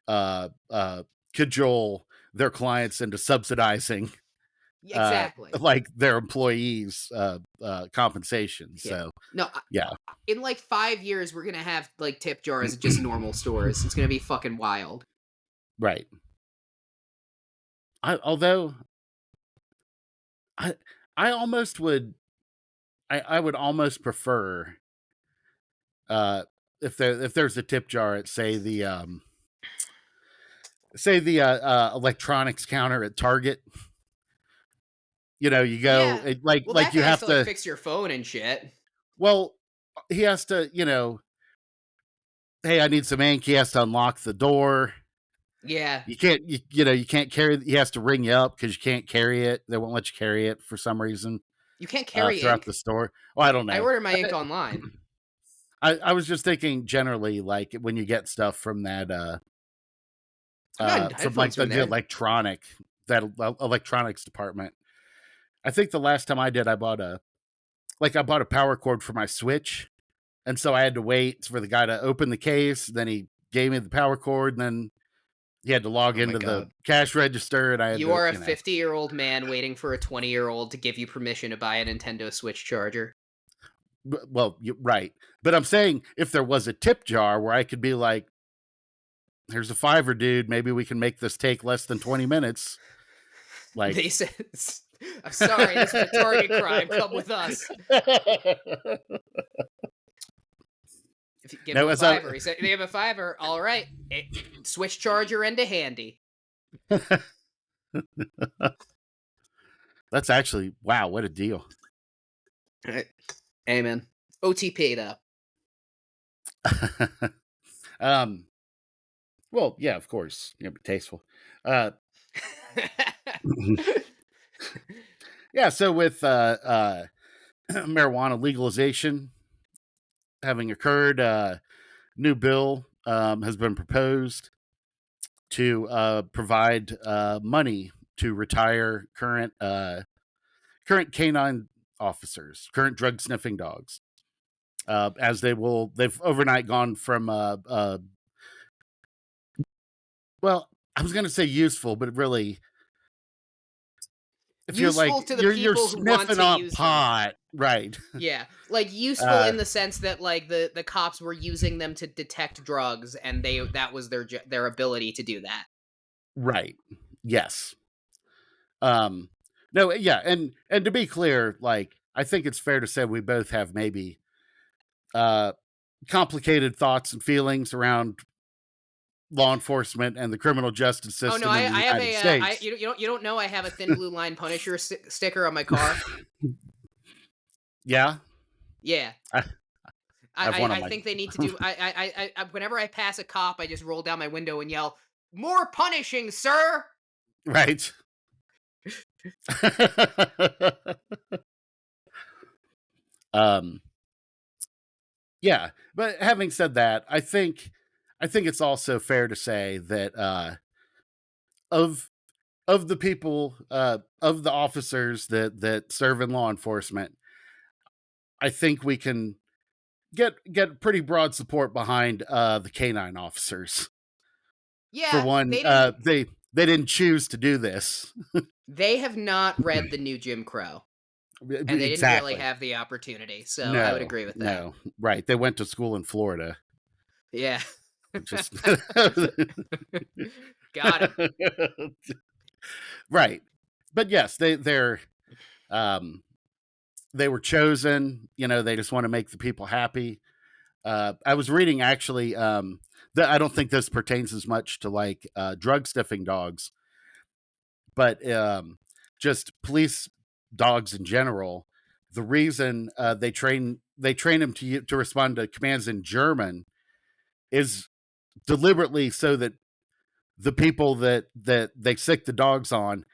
uh uh cajole their clients into subsidizing exactly. like their employees compensation. Yeah. So, No, yeah. in like 5 years, we're gonna have like tip jars at just normal stores. It's gonna be fucking wild. Right. Although I I almost would I would almost prefer uh if there's a tip jar at say the electronics counter at Target, you go Yeah. Well, like that you guy has have to like to fix your phone and shit. well he has to, hey, I need some ink. He has to unlock the door. Yeah. You can't you can't carry he has to ring you up because you can't carry it. They won't let you carry it for some reason You can't carry throughout the ink. store. Well, I don't I know. order my ink online. I was just thinking generally like when you get stuff from that I've gotten from headphones like from there. that electronics department. I think the last time I did I bought a power cord for my Switch, and so I had to wait for the guy to open the case, then he gave me the power cord, and then he had to log Oh my into the god. cash register, and I had You to, are a 50-year-old man waiting for a 20-year-old to give you permission to buy a Nintendo Switch charger. well, right. But I'm saying if there was a tip jar where I could be like, "Here's a fiver, dude. Maybe we can make this take less than 20 minutes." Like, They said, "I'm sorry, this is a target crime. Come with us." If you give him no, a as I fiver, he said, "They have a fiver. All right, switch charger into handy." that's actually wow, what a deal. All right. Amen. OTP though. um, well, yeah, of course, be tasteful. Uh, yeah, so with marijuana legalization having occurred, new bill has been proposed to provide money to retire current canine officers, current drug sniffing dogs, as they've overnight gone from well, I was going to say useful, but really if you're like useful to the you're people who want sniffing to on use them. pot, right? Yeah, like useful Uh, in the sense that like the cops were using them to detect drugs, and that was their ability to do that. right. Yes. Um, no, yeah, and to be clear, like I think it's fair to say we both have maybe uh complicated thoughts and feelings around law enforcement and the criminal justice Oh no, system in the I have United a States. you don't know I have a Thin Blue Line Punisher sticker on my car. Yeah, Yeah, I have one on I my think they need to do. Whenever I pass a cop, I just roll down my window and yell, "More punishing, sir!" right. um, yeah, but having said that, I think it's also fair to say that of of the people of the officers that serve in law enforcement, I think we can get pretty broad support behind the canine officers. For Yeah, one, they didn't. they didn't choose to do this. They have not read the new Jim Crow, and they didn't really Exactly. have the opportunity. So I would No, agree with that. no. Right. They went to school in Florida. Yeah, Just got him. right. But yes, um they were chosen, they just want to make the people happy. I was reading actually that I don't think this pertains as much to like drug sniffing dogs, but just police dogs in general. The reason they train them to respond to commands in German is deliberately so that the people that they sick the dogs on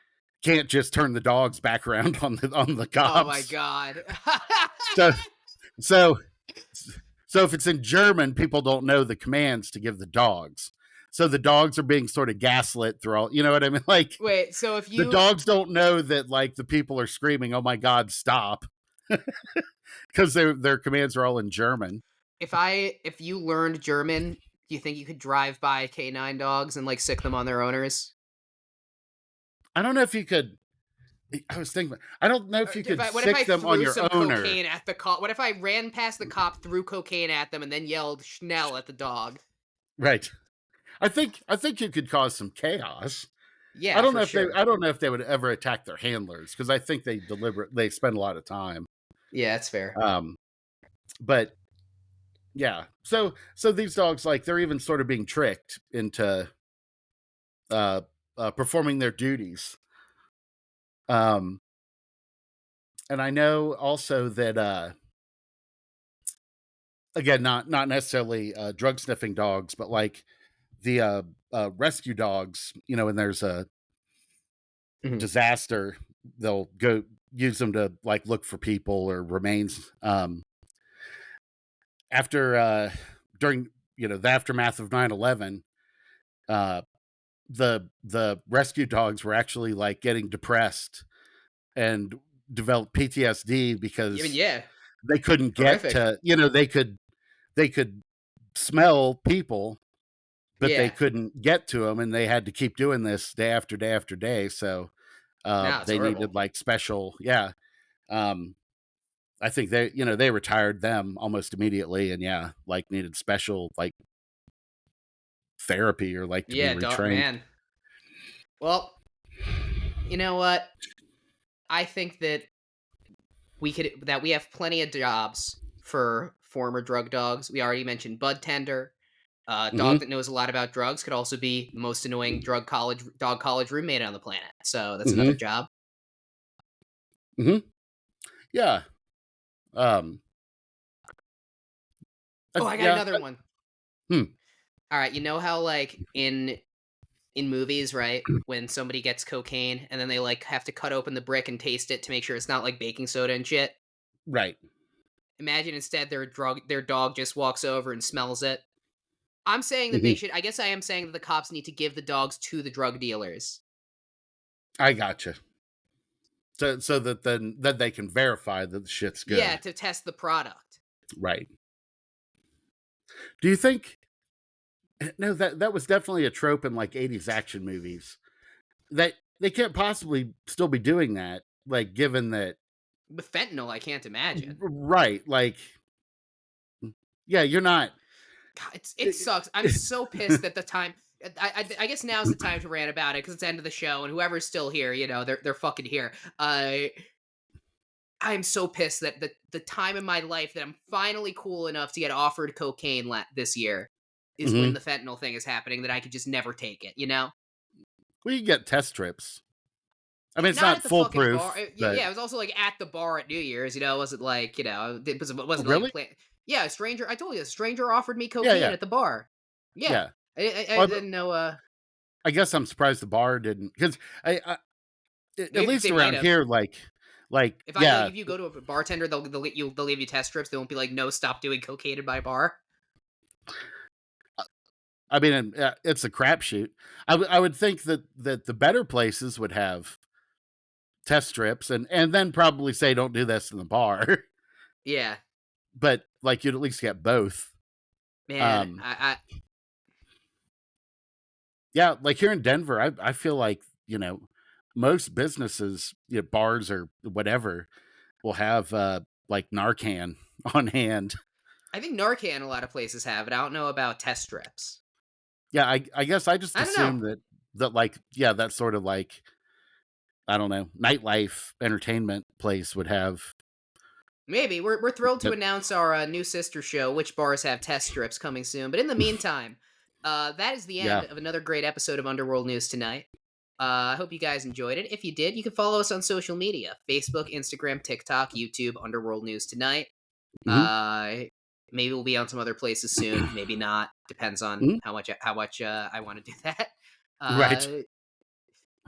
can't just turn the dogs back around on the Oh my cops. god. So so so if it's in German, people don't know the commands to give the dogs. So the dogs are being sort of gaslit through all, you know what I mean? Like Wait, so if the you dogs don't know that like the people are screaming, "Oh my god, stop." Because their commands are all in German. if you learned German, do you think you could drive by canine dogs and like sick them on their owners? I don't know if you could. I was thinking. I don't know if you could What if I sick them on threw your some owner. cocaine at the cop? What if I ran past the cop, threw cocaine at them, and then yelled "Schnell" at the dog? Right. I think you could cause some chaos. I Yeah, don't for know if they sure. I don't know if they would ever attack their handlers because I think they spend a lot of time. Yeah, that's fair. Um, but yeah, so these dogs like they're even sort of being tricked into uh, performing their duties. Um, and I know also that again, not necessarily drug sniffing dogs, but like the rescue dogs. When there's a Mhm. disaster, they'll go use them to like look for people or remains. After during the aftermath of 9/11, uh, the rescue dogs were actually like getting depressed and developed PTSD I mean, because yeah, they couldn't get horrific. to they could smell people, but they Yeah, couldn't get to them, and they had to keep doing this day after day after day. So no, it's they needed horrible. like special, yeah. Um, I think they retired them almost immediately, and yeah, like needed special like therapy or like to be Yeah, retrained. man. Well, you know what? I think that we have plenty of jobs for former drug dogs. We already mentioned bud tender. Hmm. Dog that knows a lot about drugs could also be the most annoying college roommate on the planet. So that's another Hmm. job. Hmm. Yeah. Um. Oh, I got Yeah. another one. Hmm. All right, you know how like in movies, right? When somebody gets cocaine and then they like have to cut open the brick and taste it to make sure it's not like baking soda and shit. Right. Imagine instead their dog just walks over and smells it. I'm saying that they Hmm. should. I guess I am saying that the cops need to give the dogs to the drug dealers. I gotcha. So that then they can verify that the shit's Yeah, good. to test the product. Right. Do you think? No, that was definitely a trope in like '80s action movies. That they can't possibly still be doing that, like, given that With fentanyl, I can't imagine. right, like, yeah, you're not God, it sucks. I'm so pissed at the time. I guess now's the time to rant about it because it's the end of the show, and whoever's still here, they're fucking here. I'm so pissed that the time in my life that I'm finally cool enough to get offered cocaine this year is when Mhm. the fentanyl thing is happening. That I could just never take it. You know. Well, you get test strips. I mean, it's Not not at the fucking bar. foolproof, but Yeah, it was also like at the bar at New Year's. It wasn't like it oh, wasn't like really? plan. Yeah, a stranger. I told you, a stranger offered me Yeah, cocaine yeah, at the bar. Yeah, yeah. I Well, but didn't know. I guess I'm surprised the bar didn't, 'cause I at Maybe least they might around have. here, like, If I yeah, if you go to a bartender, they'll give you test strips. They won't be like, no, stop doing cocaine in my bar. I mean, it's a crapshoot. I would think that the better places would have test strips and then probably say, "Don't do this in the bar." Yeah, But, like, you'd at least get both. man. Um, I yeah, like, here in Denver, I feel like, most businesses, bars or whatever, will have, like, Narcan on hand. I think Narcan a lot of places have it. I don't know about test strips. Yeah, I guess I just I don't know. assumed that, like, yeah, that sort of, like, I don't know, nightlife entertainment place would have Maybe we're thrilled to that. announce our new sister show, which bars have test strips, coming soon. But in the meantime, that is the end Yeah. of another great episode of Underworld News tonight. I hope you guys enjoyed it. If you did, you can follow us on social media: Facebook, Instagram, TikTok, YouTube. Underworld News Tonight. Mhm. Uh, Maybe we'll be on some other places soon. Maybe not. Depends on Mhm. how much I want to do that. Right. Uh,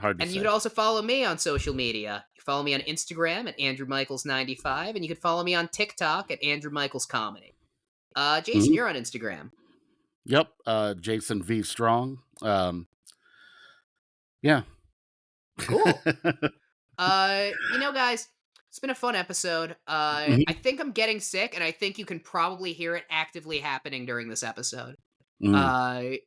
Hard to and you could say. also follow me on social media. You can follow me on Instagram at AndrewMichaels95, and you can follow me on TikTok at Andrew Michaels Comedy. Jason, Mhm. you're on Instagram. Yep, Jason V. Strong. Yeah. Cool. Guys, it's been a fun episode. I Mhm. think I'm getting sick, and I think you can probably hear it actively happening during this episode. Mm. Uh,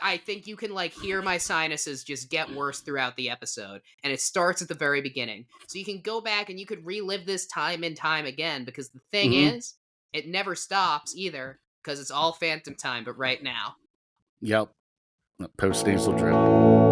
I think you can hear my sinuses just get worse throughout the episode, and it starts at the very beginning. So you can go back and you could relive this time and time again because the thing Mhm. is, it never stops either because it's all phantom time, but right now. Yep. Post nasal drip.